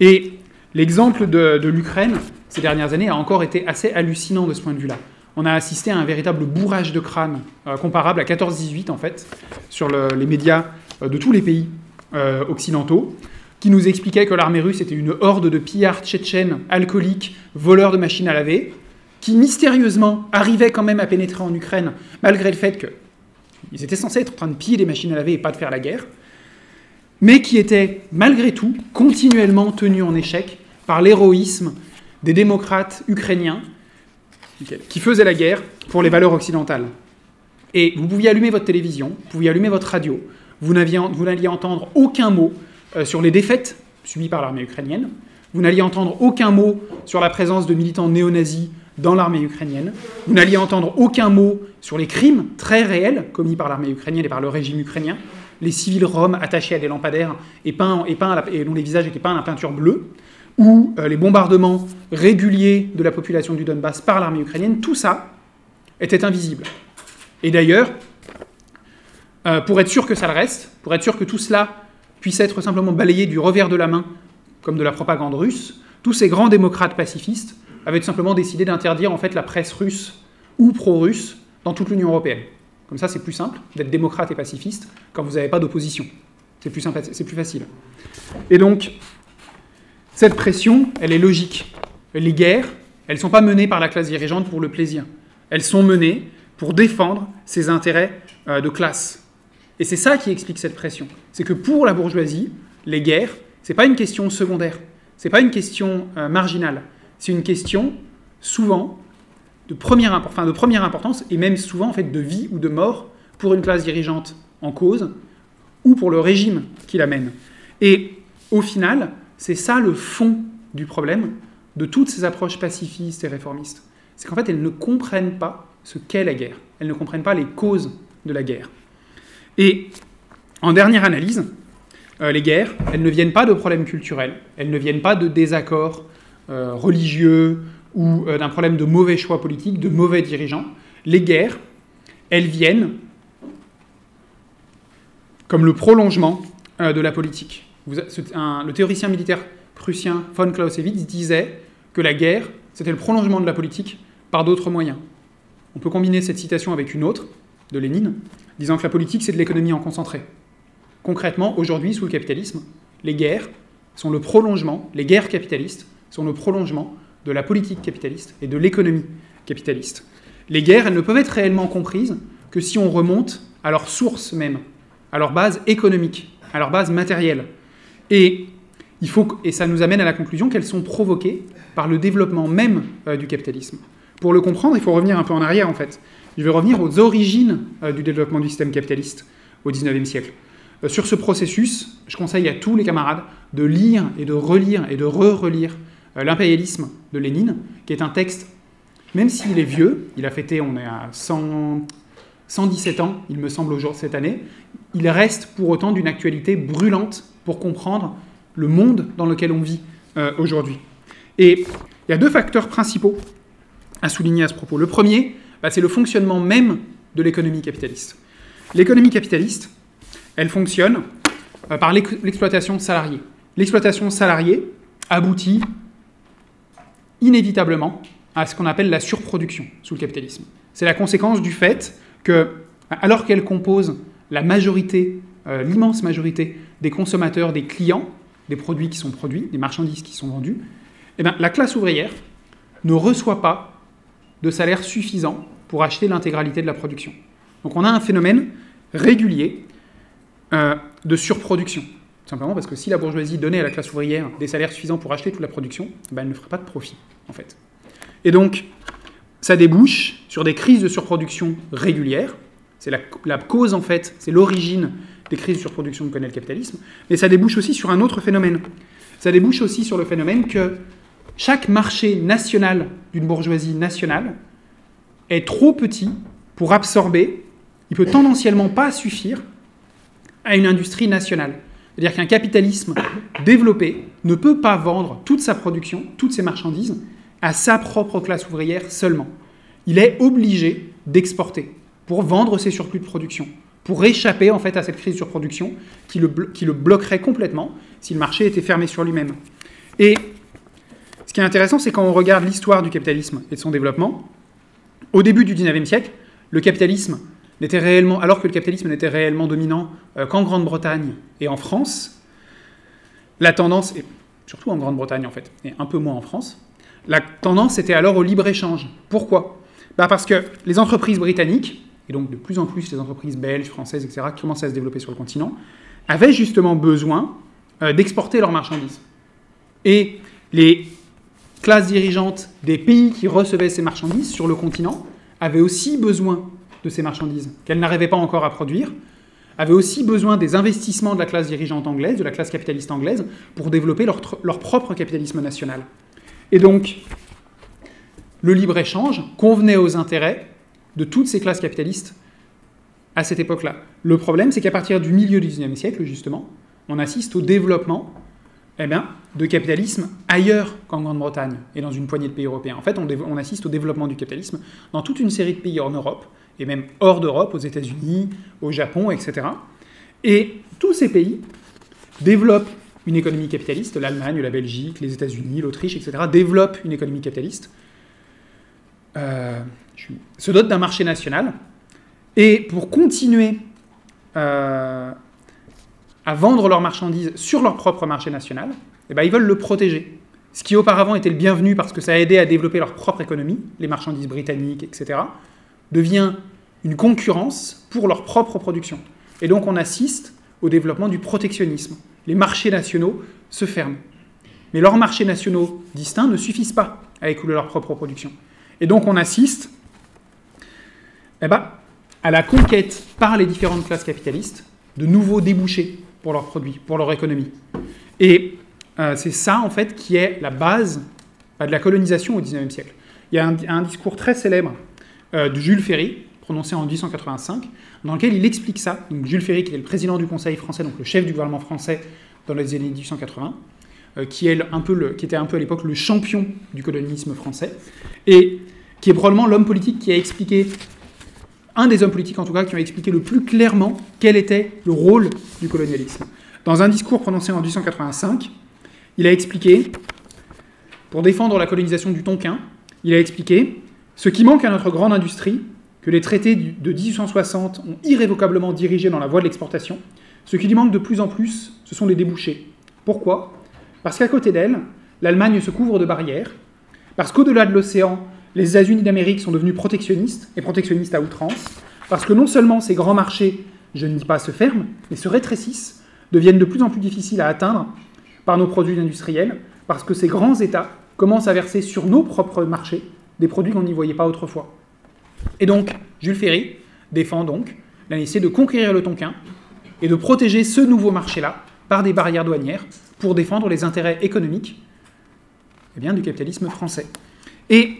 Et l'exemple de l'Ukraine, ces dernières années, a encore été assez hallucinant de ce point de vue-là. On a assisté à un véritable bourrage de crâne, comparable à 14-18, en fait, sur les médias de tous les pays occidentaux, qui nous expliquait que l'armée russe était une horde de pillards tchétchènes, alcooliques, voleurs de machines à laver, qui mystérieusement arrivaient quand même à pénétrer en Ukraine, malgré le fait qu'ils étaient censés être en train de piller des machines à laver et pas de faire la guerre, mais qui étaient, malgré tout, continuellement tenus en échec par l'héroïsme des démocrates ukrainiens qui faisaient la guerre pour les valeurs occidentales. Et vous pouviez allumer votre télévision, vous pouviez allumer votre radio, vous n'alliez entendre aucun mot sur les défaites subies par l'armée ukrainienne, vous n'alliez entendre aucun mot sur la présence de militants néo-nazis dans l'armée ukrainienne, vous n'alliez entendre aucun mot sur les crimes très réels commis par l'armée ukrainienne et par le régime ukrainien, les civils roms attachés à des lampadaires et dont les visages étaient peints à la peinture bleue, ou les bombardements réguliers de la population du Donbass par l'armée ukrainienne, tout ça était invisible. Et d'ailleurs, pour être sûr que ça le reste, pour être sûr que tout cela puisse être simplement balayé du revers de la main, comme de la propagande russe, tous ces grands démocrates pacifistes avaient tout simplement décidé d'interdire en fait la presse russe ou pro-russe dans toute l'Union européenne. Comme ça, c'est plus simple d'être démocrate et pacifiste quand vous n'avez pas d'opposition. C'est plus simple, c'est plus facile. Et donc, cette pression, elle est logique. Les guerres, elles ne sont pas menées par la classe dirigeante pour le plaisir. Elles sont menées pour défendre ses intérêts de classe. Et c'est ça qui explique cette pression. C'est que pour la bourgeoisie, les guerres, ce n'est pas une question secondaire. Ce n'est pas une question marginale. C'est une question, souvent, de première importance, et même souvent en fait, de vie ou de mort pour une classe dirigeante en cause, ou pour le régime qui la mène. Et au final, c'est ça le fond du problème de toutes ces approches pacifistes et réformistes. C'est qu'en fait, elles ne comprennent pas ce qu'est la guerre. Elles ne comprennent pas les causes de la guerre. Et en dernière analyse, les guerres, elles ne viennent pas de problèmes culturels, elles ne viennent pas de désaccords religieux ou d'un problème de mauvais choix politiques, de mauvais dirigeants. Les guerres, elles viennent comme le prolongement de la politique. Le théoricien militaire prussien von Clausewitz disait que la guerre, c'était le prolongement de la politique par d'autres moyens. On peut combiner cette citation avec une autre, de Lénine, disant que la politique, c'est de l'économie en concentré. Concrètement, aujourd'hui, sous le capitalisme, les guerres sont le prolongement, les guerres capitalistes sont le prolongement de la politique capitaliste et de l'économie capitaliste. Les guerres, elles ne peuvent être réellement comprises que si on remonte à leur source même, à leur base économique, à leur base matérielle. Et ça nous amène à la conclusion qu'elles sont provoquées par le développement même du capitalisme. Pour le comprendre, il faut revenir un peu en arrière, en fait. Je vais revenir aux origines du développement du système capitaliste au XIXe siècle. Sur ce processus, je conseille à tous les camarades de lire et de relire et de re-relire L'impérialisme de Lénine, qui est un texte, même s'il est vieux, il a fêté, on est à 117 ans, il me semble, cette année, il reste pour autant d'une actualité brûlante pour comprendre le monde dans lequel on vit aujourd'hui. Et il y a deux facteurs principaux à souligner à ce propos. Le premier, c'est le fonctionnement même de l'économie capitaliste. L'économie capitaliste, elle fonctionne par l'exploitation salariée. L'exploitation salariée aboutit inévitablement à ce qu'on appelle la surproduction sous le capitalisme. C'est la conséquence du fait que, alors qu'elle compose la majorité, l'immense majorité des consommateurs, des clients, des produits qui sont produits, des marchandises qui sont vendues, eh bien, la classe ouvrière ne reçoit pas de salaire suffisant pour acheter l'intégralité de la production. Donc on a un phénomène régulier de surproduction. Tout simplement parce que si la bourgeoisie donnait à la classe ouvrière des salaires suffisants pour acheter toute la production, elle ne ferait pas de profit, en fait. Et donc, ça débouche sur des crises de surproduction régulières. C'est la cause, en fait, c'est l'origine des crises de surproduction que connaît le capitalisme. Mais ça débouche aussi sur un autre phénomène. Ça débouche aussi sur le phénomène que chaque marché national d'une bourgeoisie nationale est trop petit pour absorber, il peut tendanciellement pas suffire à une industrie nationale. C'est-à-dire qu'un capitalisme développé ne peut pas vendre toute sa production, toutes ses marchandises, à sa propre classe ouvrière seulement. Il est obligé d'exporter pour vendre ses surplus de production, pour échapper en fait à cette crise de surproduction qui le bloquerait complètement si le marché était fermé sur lui-même. Et ce qui est intéressant, c'est quand on regarde l'histoire du capitalisme et de son développement, au début du XIXe siècle, le capitalisme n'était réellement, alors que le capitalisme n'était réellement dominant qu'en Grande-Bretagne et en France, la tendance, et surtout en Grande-Bretagne en fait, et un peu moins en France, la tendance était alors au libre-échange. Pourquoi ? Parce que les entreprises britanniques, et donc de plus en plus les entreprises belges, françaises, etc., qui commençaient à se développer sur le continent, avaient justement besoin d'exporter leurs marchandises. Et les classes dirigeantes des pays qui recevaient ces marchandises sur le continent avaient aussi besoin de ces marchandises, qu'elles n'arrivaient pas encore à produire, avaient aussi besoin des investissements de la classe dirigeante anglaise, de la classe capitaliste anglaise, pour développer leur propre capitalisme national. Et donc, le libre-échange convenait aux intérêts de toutes ces classes capitalistes à cette époque-là. Le problème, c'est qu'à partir du milieu du XIXe siècle, justement, on assiste au développement de capitalisme ailleurs qu'en Grande-Bretagne et dans une poignée de pays européens. En fait, on assiste au développement du capitalisme dans toute une série de pays en Europe, et même hors d'Europe, aux États-Unis, au Japon, etc. Et tous ces pays développent une économie capitaliste, l'Allemagne, la Belgique, les États-Unis, l'Autriche, etc., développent une économie capitaliste, se dotent d'un marché national, et pour continuer à vendre leurs marchandises sur leur propre marché national, ils veulent le protéger. Ce qui auparavant était le bienvenu parce que ça a aidé à développer leur propre économie, les marchandises britanniques, etc., devient une concurrence pour leur propre production. Et donc on assiste au développement du protectionnisme. Les marchés nationaux se ferment. Mais leurs marchés nationaux distincts ne suffisent pas à écouler leur propre production. Et donc on assiste à la conquête par les différentes classes capitalistes de nouveaux débouchés pour leurs produits, pour leur économie. Et c'est ça, en fait, qui est la base de la colonisation au XIXe siècle. Il y a un discours très célèbre de Jules Ferry, prononcé en 1885, dans lequel il explique ça. Donc, Jules Ferry, qui était le président du Conseil français, donc le chef du gouvernement français dans les années 1880, qui était un peu à l'époque le champion du colonialisme français, et qui est probablement l'homme politique qui a expliqué, un des hommes politiques en tout cas, qui ont expliqué le plus clairement quel était le rôle du colonialisme. Dans un discours prononcé en 1885, il a expliqué, pour défendre la colonisation du Tonkin, il a expliqué « Ce qui manque à notre grande industrie, que les traités de 1860 ont irrévocablement dirigé dans la voie de l'exportation, ce qui lui manque de plus en plus, ce sont les débouchés. Pourquoi ? Parce qu'à côté d'elle, l'Allemagne se couvre de barrières, parce qu'au-delà de l'océan, les États-Unis d'Amérique sont devenus protectionnistes, et protectionnistes à outrance, parce que non seulement ces grands marchés, je ne dis pas se ferment, mais se rétrécissent, deviennent de plus en plus difficiles à atteindre par nos produits industriels, parce que ces grands États commencent à verser sur nos propres marchés des produits qu'on n'y voyait pas autrefois. Et donc, Jules Ferry défend donc la nécessité de conquérir le Tonkin et de protéger ce nouveau marché-là par des barrières douanières pour défendre les intérêts économiques du capitalisme français. Et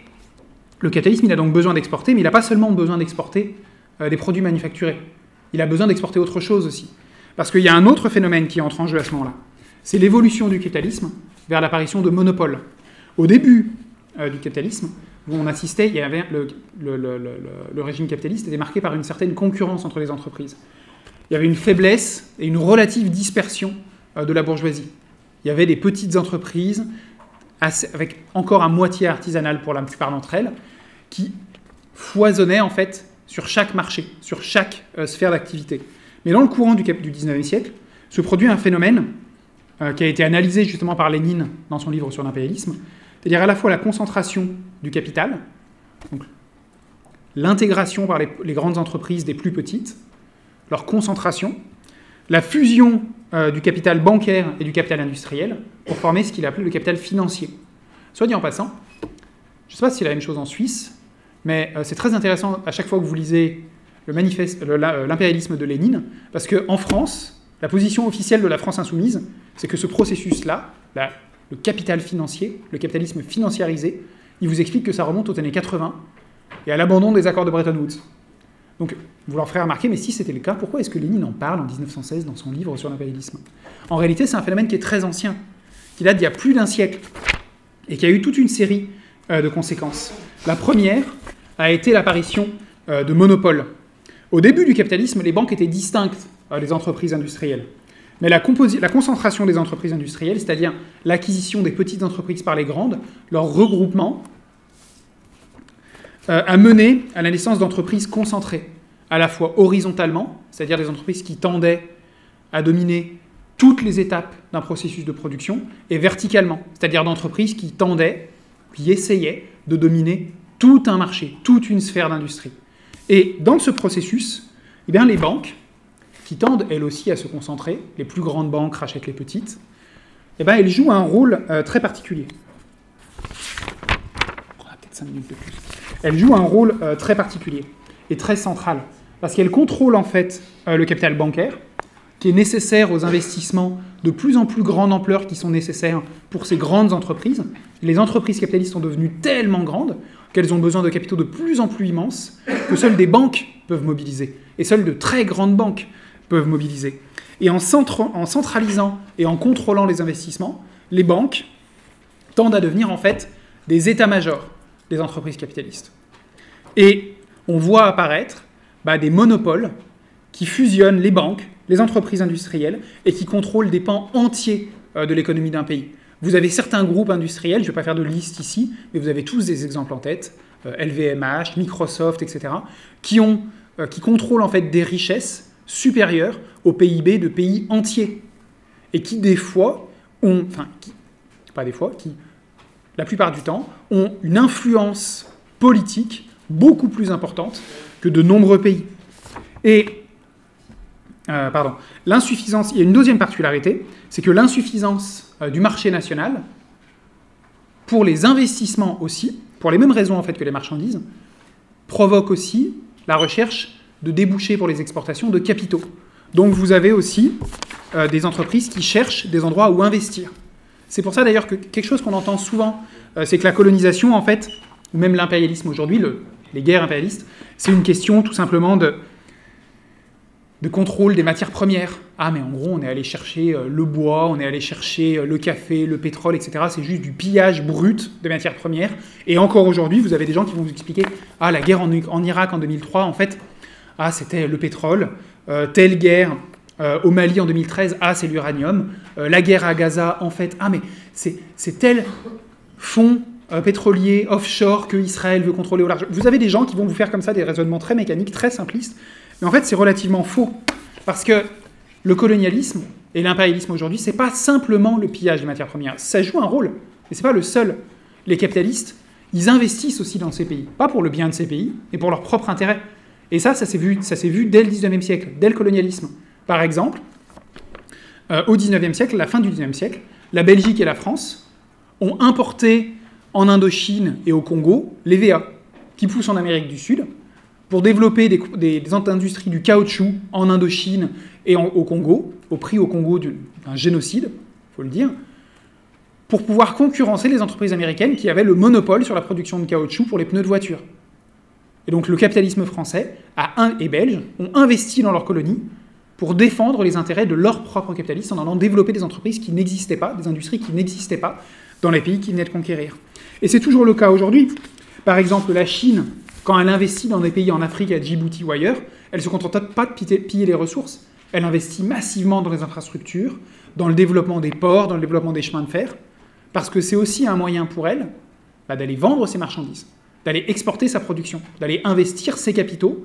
le capitalisme, il a donc besoin d'exporter, mais il n'a pas seulement besoin d'exporter des produits manufacturés. Il a besoin d'exporter autre chose aussi. Parce qu'il y a un autre phénomène qui entre en jeu à ce moment-là. C'est l'évolution du capitalisme vers l'apparition de monopoles. Au début du capitalisme, où on assistait, il y avait le régime capitaliste était marqué par une certaine concurrence entre les entreprises. Il y avait une faiblesse et une relative dispersion de la bourgeoisie. Il y avait des petites entreprises, avec encore à moitié artisanales pour la plupart d'entre elles, qui foisonnaient en fait sur chaque marché, sur chaque sphère d'activité. Mais dans le courant du XIXe siècle, se produit un phénomène qui a été analysé justement par Lénine dans son livre sur l'impérialisme, c'est-à-dire à la fois la concentration du capital, donc l'intégration par les grandes entreprises des plus petites, leur concentration, la fusion du capital bancaire et du capital industriel pour former ce qu'il appelait le capital financier. Soit dit en passant, je ne sais pas si c'est la même chose en Suisse, mais c'est très intéressant à chaque fois que vous lisez l'impérialisme de Lénine, parce qu'en France, la position officielle de la France insoumise, c'est que ce processus-là, le capital financier, le capitalisme financiarisé, il vous explique que ça remonte aux années 80, et à l'abandon des accords de Bretton Woods. Donc, vous leur ferez remarquer, mais si c'était le cas, pourquoi est-ce que Lénine en parle en 1916 dans son livre sur l'impérialisme? En réalité, c'est un phénomène qui est très ancien, qui date d'il y a plus d'un siècle, et qui a eu toute une série de conséquences. La première a été l'apparition de monopoles. Au début du capitalisme, les banques étaient distinctes des entreprises industrielles. Mais la concentration des entreprises industrielles, c'est-à-dire l'acquisition des petites entreprises par les grandes, leur regroupement, a mené à la naissance d'entreprises concentrées, à la fois horizontalement, c'est-à-dire des entreprises qui tendaient à dominer toutes les étapes d'un processus de production, et verticalement, c'est-à-dire d'entreprises qui tendaient, qui essayaient de dominer tout un marché, toute une sphère d'industrie. Et dans ce processus, eh bien, les banques, qui tendent elles aussi à se concentrer, les plus grandes banques rachètent les petites, eh bien, elles jouent un rôle très particulier. On a peut-être 5 minutes de plus. Elles jouent un rôle très particulier et très central, parce qu'elles contrôlent en fait le capital bancaire, qui est nécessaire aux investissements de plus en plus grande ampleur qui sont nécessaires pour ces grandes entreprises. Les entreprises capitalistes sont devenues tellement grandes qu'elles ont besoin de capitaux de plus en plus immenses que seules des banques peuvent mobiliser, et seules de très grandes banques peuvent mobiliser. Et en centralisant et en contrôlant les investissements, les banques tendent à devenir en fait des états-majors des entreprises capitalistes. Et on voit apparaître des monopoles qui fusionnent les banques, les entreprises industrielles, et qui contrôlent des pans entiers de l'économie d'un pays. Vous avez certains groupes industriels, je ne vais pas faire de liste ici, mais vous avez tous des exemples en tête, LVMH, Microsoft, etc., qui contrôlent en fait des richesses supérieures au PIB de pays entiers, et qui des fois qui la plupart du temps ont une influence politique beaucoup plus importante que de nombreux pays. Et l'insuffisance, il y a une deuxième particularité, c'est que l'insuffisance du marché national, pour les investissements aussi, pour les mêmes raisons en fait que les marchandises, provoque aussi la recherche de débouchés pour les exportations de capitaux. Donc vous avez aussi des entreprises qui cherchent des endroits où investir. C'est pour ça d'ailleurs que quelque chose qu'on entend souvent, c'est que la colonisation en fait, ou même l'impérialisme aujourd'hui, les guerres impérialistes, c'est une question tout simplement de contrôle des matières premières. Ah, mais en gros, on est allé chercher le bois, on est allé chercher le café, le pétrole, etc. C'est juste du pillage brut des matières premières. Et encore aujourd'hui, vous avez des gens qui vont vous expliquer « Ah, la guerre en Irak en 2003, en fait, c'était le pétrole. Telle guerre au Mali en 2013, c'est l'uranium. La guerre à Gaza, en fait, mais c'est tel fonds pétrolier offshore que Israël veut contrôler au large. » Vous avez des gens qui vont vous faire comme ça des raisonnements très mécaniques, très simplistes. Mais en fait, c'est relativement faux. Parce que le colonialisme et l'impérialisme aujourd'hui, c'est pas simplement le pillage des matières premières. Ça joue un rôle, mais c'est pas le seul. Les capitalistes, ils investissent aussi dans ces pays. Pas pour le bien de ces pays, mais pour leur propre intérêt. Et ça s'est vu dès le 19e siècle, dès le colonialisme. Par exemple, au 19e siècle, la fin du 19e siècle, la Belgique et la France ont importé en Indochine et au Congo l'EVA, qui pousse en Amérique du Sud, pour développer des industries du caoutchouc en Indochine et au Congo, au prix au Congo d'un génocide, il faut le dire, pour pouvoir concurrencer les entreprises américaines qui avaient le monopole sur la production de caoutchouc pour les pneus de voiture. Et donc le capitalisme français et belge ont investi dans leurs colonies pour défendre les intérêts de leurs propres capitalistes en allant développer des entreprises qui n'existaient pas, des industries qui n'existaient pas dans les pays qui venaient de conquérir. Et c'est toujours le cas aujourd'hui. Par exemple, la Chine, quand elle investit dans des pays en Afrique, à Djibouti ou ailleurs, elle ne se contente pas de piller les ressources. Elle investit massivement dans les infrastructures, dans le développement des ports, dans le développement des chemins de fer, parce que c'est aussi un moyen pour elle d'aller vendre ses marchandises, d'aller exporter sa production, d'aller investir ses capitaux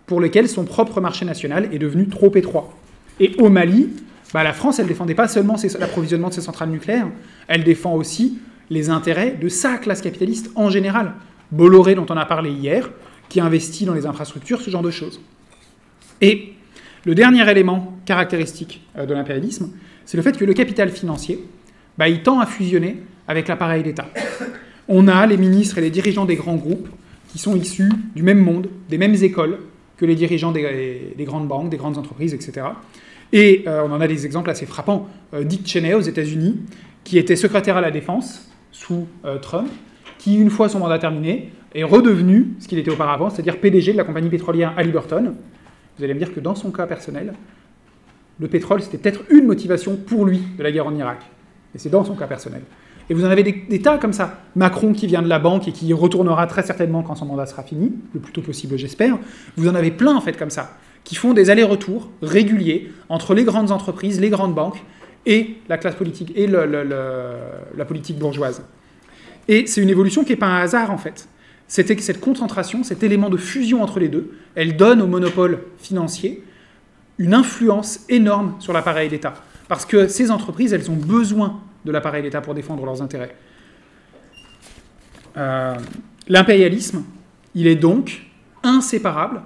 pour lesquels son propre marché national est devenu trop étroit. Et au Mali, la France, elle ne défendait pas seulement l'approvisionnement de ses centrales nucléaires, elle défend aussi les intérêts de sa classe capitaliste en général. Bolloré, dont on a parlé hier, qui investit dans les infrastructures, ce genre de choses. Et le dernier élément caractéristique de l'impérialisme, c'est le fait que le capital financier, il tend à fusionner avec l'appareil d'État. On a les ministres et les dirigeants des grands groupes qui sont issus du même monde, des mêmes écoles que les dirigeants des grandes banques, des grandes entreprises, etc. Et on en a des exemples assez frappants. Dick Cheney aux États-Unis, qui était secrétaire à la Défense sous Trump, qui, une fois son mandat terminé, est redevenu ce qu'il était auparavant, c'est-à-dire PDG de la compagnie pétrolière Halliburton. Vous allez me dire que dans son cas personnel, le pétrole, c'était peut-être une motivation pour lui de la guerre en Irak. Et c'est dans son cas personnel. Et vous en avez des tas comme ça. Macron qui vient de la banque et qui retournera très certainement quand son mandat sera fini, le plus tôt possible j'espère. Vous en avez plein en fait comme ça, qui font des allers-retours réguliers entre les grandes entreprises, les grandes banques et la classe politique, et la politique bourgeoise. Et c'est une évolution qui n'est pas un hasard en fait. Cette concentration, cet élément de fusion entre les deux, elle donne au monopole financier une influence énorme sur l'appareil d'État. Parce que ces entreprises, elles ont besoin de l'appareil d'État pour défendre leurs intérêts. L'impérialisme, il est donc inséparable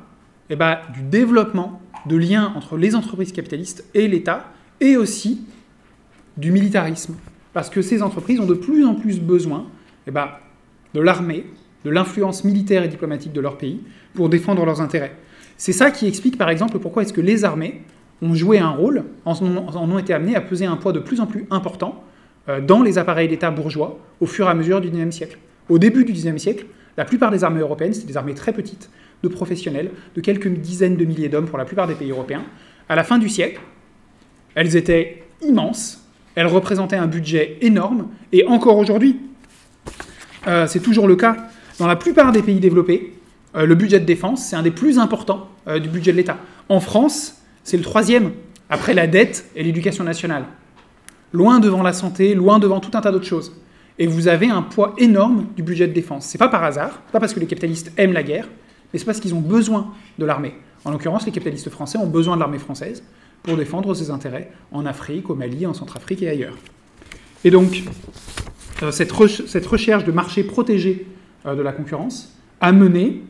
du développement de liens entre les entreprises capitalistes et l'État, et aussi du militarisme. Parce que ces entreprises ont de plus en plus besoin de l'armée, de l'influence militaire et diplomatique de leur pays pour défendre leurs intérêts. C'est ça qui explique, par exemple, pourquoi est-ce que les armées ont joué un rôle, en ont été amenées à peser un poids de plus en plus important dans les appareils d'État bourgeois au fur et à mesure du XIXe siècle. Au début du XIXe siècle, la plupart des armées européennes, c'était des armées très petites, de professionnels, de quelques dizaines de milliers d'hommes pour la plupart des pays européens. À la fin du siècle, elles étaient immenses, elles représentaient un budget énorme, et encore aujourd'hui, c'est toujours le cas, dans la plupart des pays développés, le budget de défense, c'est un des plus importants du budget de l'État. En France, c'est le 3e, après la dette et l'éducation nationale. Loin devant la santé, loin devant tout un tas d'autres choses. Et vous avez un poids énorme du budget de défense. C'est pas par hasard, c'est pas parce que les capitalistes aiment la guerre, mais c'est parce qu'ils ont besoin de l'armée. En l'occurrence, les capitalistes français ont besoin de l'armée française pour défendre ses intérêts en Afrique, au Mali, en Centrafrique et ailleurs. Et donc, cette recherche de marché protégé de la concurrence a mené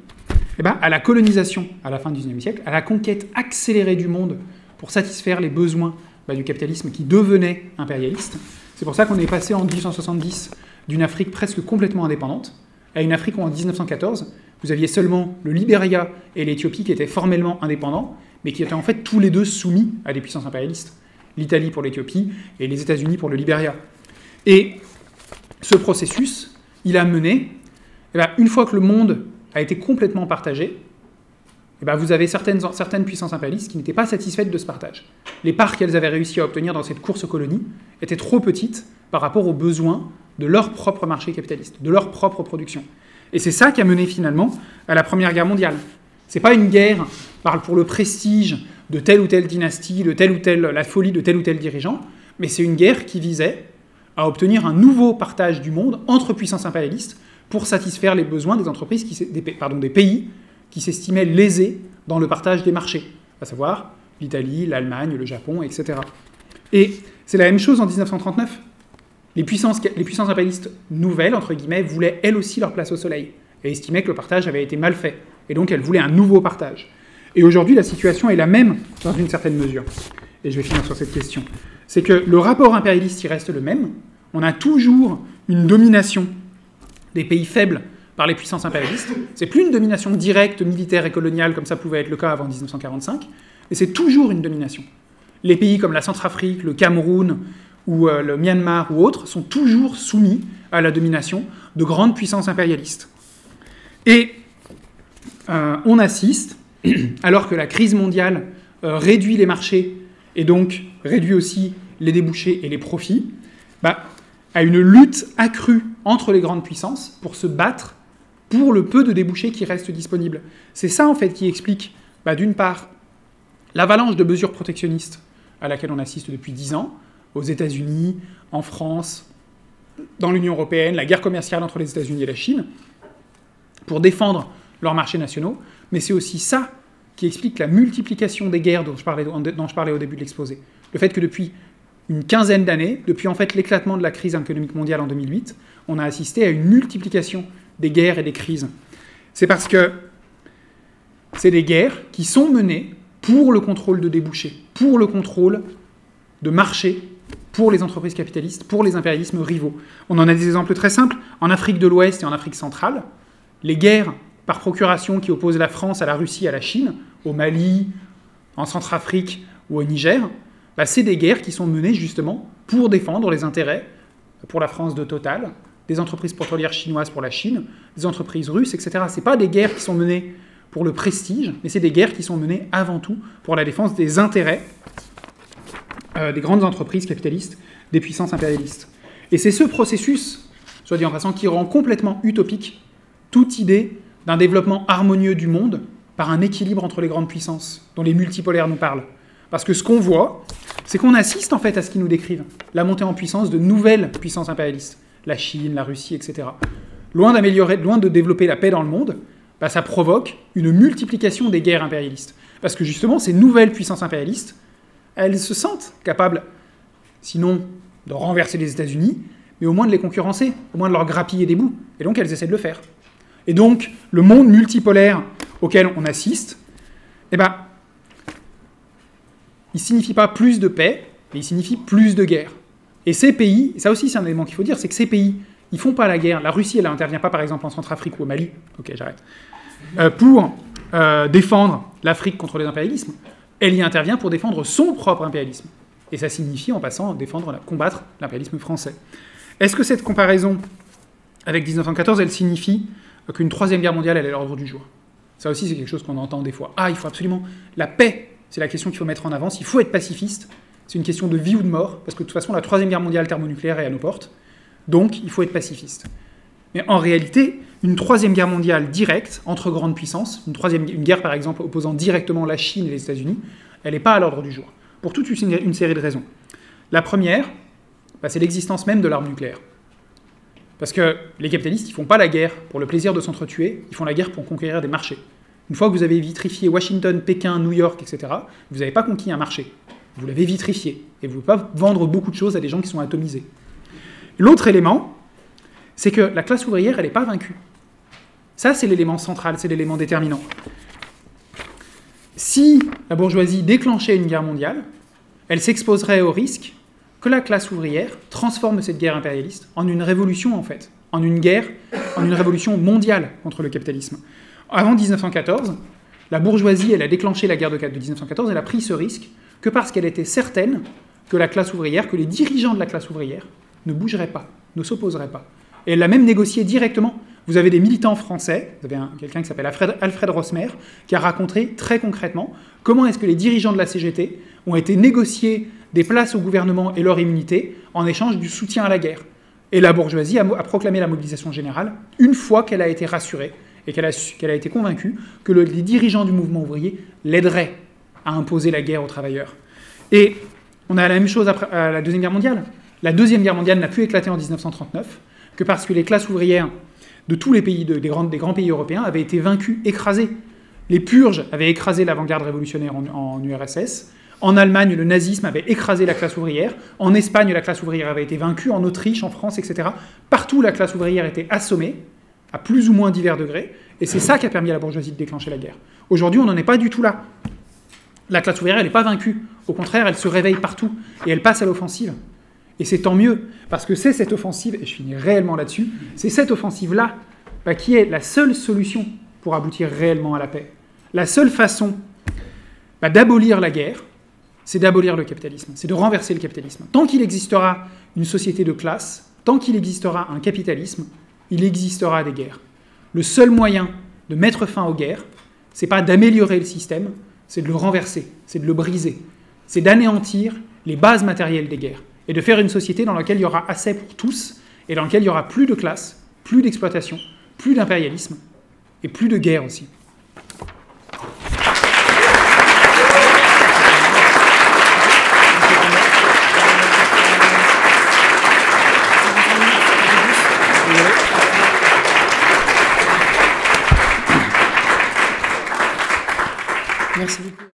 à la colonisation à la fin du XIXe siècle, à la conquête accélérée du monde pour satisfaire les besoins du capitalisme qui devenait impérialiste. C'est pour ça qu'on est passé en 1870 d'une Afrique presque complètement indépendante à une Afrique où en 1914, vous aviez seulement le Libéria et l'Éthiopie qui étaient formellement indépendants, mais qui étaient en fait tous les deux soumis à des puissances impérialistes. L'Italie pour l'Éthiopie et les États-Unis pour le Libéria. Et ce processus, il a mené, une fois que le monde a été complètement partagé, vous avez certaines puissances impérialistes qui n'étaient pas satisfaites de ce partage. Les parts qu'elles avaient réussi à obtenir dans cette course aux colonies étaient trop petites par rapport aux besoins de leur propre marché capitaliste, de leur propre production. Et c'est ça qui a mené finalement à la Première Guerre mondiale. C'est pas une guerre pour le prestige de telle ou telle dynastie, la folie de tel ou tel dirigeant, mais c'est une guerre qui visait à obtenir un nouveau partage du monde entre puissances impérialistes pour satisfaire les besoins des entreprises, des pays qui s'estimaient lésés dans le partage des marchés, à savoir l'Italie, l'Allemagne, le Japon, etc. Et c'est la même chose en 1939. Les puissances impérialistes nouvelles, entre guillemets, voulaient elles aussi leur place au soleil, et estimaient que le partage avait été mal fait, et donc elles voulaient un nouveau partage. Et aujourd'hui, la situation est la même, dans une certaine mesure. Et je vais finir sur cette question. C'est que le rapport impérialiste, il reste le même. On a toujours une domination des pays faibles par les puissances impérialistes. C'est plus une domination directe, militaire et coloniale, comme ça pouvait être le cas avant 1945, mais c'est toujours une domination. Les pays comme la Centrafrique, le Cameroun, ou le Myanmar ou autres, sont toujours soumis à la domination de grandes puissances impérialistes. Et on assiste, alors que la crise mondiale réduit les marchés, et donc réduit aussi les débouchés et les profits, à une lutte accrue entre les grandes puissances pour se battre pour le peu de débouchés qui restent disponibles. C'est ça, en fait, qui explique, d'une part, l'avalanche de mesures protectionnistes à laquelle on assiste depuis 10 ans, aux États-Unis, en France, dans l'Union européenne, la guerre commerciale entre les États-Unis et la Chine, pour défendre leurs marchés nationaux, mais c'est aussi ça qui explique la multiplication des guerres dont je parlais au début de l'exposé. Le fait que depuis une quinzaine d'années, depuis en fait l'éclatement de la crise économique mondiale en 2008, on a assisté à une multiplication des guerres et des crises. C'est parce que c'est des guerres qui sont menées pour le contrôle de débouchés, pour le contrôle de marchés, pour les entreprises capitalistes, pour les impérialismes rivaux. On en a des exemples très simples. En Afrique de l'Ouest et en Afrique centrale, les guerres par procuration qui opposent la France à la Russie, à la Chine, au Mali, en Centrafrique ou au Niger, c'est des guerres qui sont menées justement pour défendre les intérêts, pour la France de Total, des entreprises pétrolières chinoises pour la Chine, des entreprises russes, etc. Ce n'est pas des guerres qui sont menées pour le prestige, mais c'est des guerres qui sont menées avant tout pour la défense des intérêts des grandes entreprises capitalistes, des puissances impérialistes. Et c'est ce processus, soit dit en passant, qui rend complètement utopique toute idée d'un développement harmonieux du monde par un équilibre entre les grandes puissances, dont les multipolaires nous parlent. Parce que ce qu'on voit, c'est qu'on assiste en fait à ce qu'ils nous décrivent, la montée en puissance de nouvelles puissances impérialistes, la Chine, la Russie, etc. Loin de développer la paix dans le monde, ça provoque une multiplication des guerres impérialistes. Parce que justement, ces nouvelles puissances impérialistes, elles se sentent capables, sinon de renverser les États-Unis, mais au moins de les concurrencer, au moins de leur grappiller des bouts. Et donc, elles essaient de le faire. Et donc, le monde multipolaire auquel on assiste, il ne signifie pas plus de paix, mais il signifie plus de guerre. Et ces pays, et ça aussi c'est un élément qu'il faut dire, c'est que ces pays, ils ne font pas la guerre. La Russie, elle n'intervient pas par exemple en Centrafrique ou au Mali, ok j'arrête, pour défendre l'Afrique contre les impérialismes. Elle y intervient pour défendre son propre impérialisme. Et ça signifie, en passant, combattre l'impérialisme français. Est-ce que cette comparaison avec 1914, elle signifie qu'une troisième guerre mondiale, elle est à l'ordre du jour? Ça aussi, c'est quelque chose qu'on entend des fois. Ah, il faut absolument... La paix, c'est la question qu'il faut mettre en avant. Il faut être pacifiste. C'est une question de vie ou de mort, parce que de toute façon, la troisième guerre mondiale thermonucléaire est à nos portes. Donc, il faut être pacifiste. Mais en réalité, une troisième guerre mondiale directe entre grandes puissances, une guerre par exemple opposant directement la Chine et les États-Unis, elle n'est pas à l'ordre du jour, pour toute une série de raisons. La première, c'est l'existence même de l'arme nucléaire. Parce que les capitalistes, ils ne font pas la guerre pour le plaisir de s'entretuer, ils font la guerre pour conquérir des marchés. Une fois que vous avez vitrifié Washington, Pékin, New York, etc., vous n'avez pas conquis un marché. Vous l'avez vitrifié. Et vous ne pouvez pas vendre beaucoup de choses à des gens qui sont atomisés. L'autre élément, c'est que la classe ouvrière, elle n'est pas vaincue. Ça, c'est l'élément central, c'est l'élément déterminant. Si la bourgeoisie déclenchait une guerre mondiale, elle s'exposerait au risque que la classe ouvrière transforme cette guerre impérialiste en une révolution, en fait, en une révolution mondiale contre le capitalisme. Avant 1914, la bourgeoisie, elle a déclenché la guerre de 1914, elle a pris ce risque que parce qu'elle était certaine que la classe ouvrière, que les dirigeants de la classe ouvrière ne bougeraient pas, ne s'opposeraient pas. Et elle l'a même négocié directement. Vous avez des militants français, vous avez quelqu'un qui s'appelle Alfred Rosmer, qui a raconté très concrètement comment est-ce que les dirigeants de la CGT ont été négociés des places au gouvernement et leur immunité en échange du soutien à la guerre. Et la bourgeoisie a proclamé la mobilisation générale une fois qu'elle a été rassurée et qu'elle a été convaincue que les dirigeants du mouvement ouvrier l'aideraient à imposer la guerre aux travailleurs. Et on a la même chose après la Deuxième Guerre mondiale. La Deuxième Guerre mondiale n'a pu éclater en 1939 que parce que les classes ouvrières de tous les pays, des grands pays européens avaient été vaincus, écrasés. Les purges avaient écrasé l'avant-garde révolutionnaire en URSS. En Allemagne, le nazisme avait écrasé la classe ouvrière. En Espagne, la classe ouvrière avait été vaincue. En Autriche, en France, etc. Partout, la classe ouvrière était assommée, à plus ou moins divers degrés. Et c'est ça qui a permis à la bourgeoisie de déclencher la guerre. Aujourd'hui, on n'en est pas du tout là. La classe ouvrière, elle n'est pas vaincue. Au contraire, elle se réveille partout. Et elle passe à l'offensive. Et c'est tant mieux, parce que c'est cette offensive, et je finis réellement là-dessus, c'est cette offensive-là qui est la seule solution pour aboutir réellement à la paix. La seule façon d'abolir la guerre, c'est d'abolir le capitalisme, c'est de renverser le capitalisme. Tant qu'il existera une société de classe, tant qu'il existera un capitalisme, il existera des guerres. Le seul moyen de mettre fin aux guerres, c'est pas d'améliorer le système, c'est de le renverser, c'est de le briser, c'est d'anéantir les bases matérielles des guerres. Et de faire une société dans laquelle il y aura assez pour tous, et dans laquelle il y aura plus de classe, plus d'exploitation, plus d'impérialisme, et plus de guerre aussi. Merci beaucoup.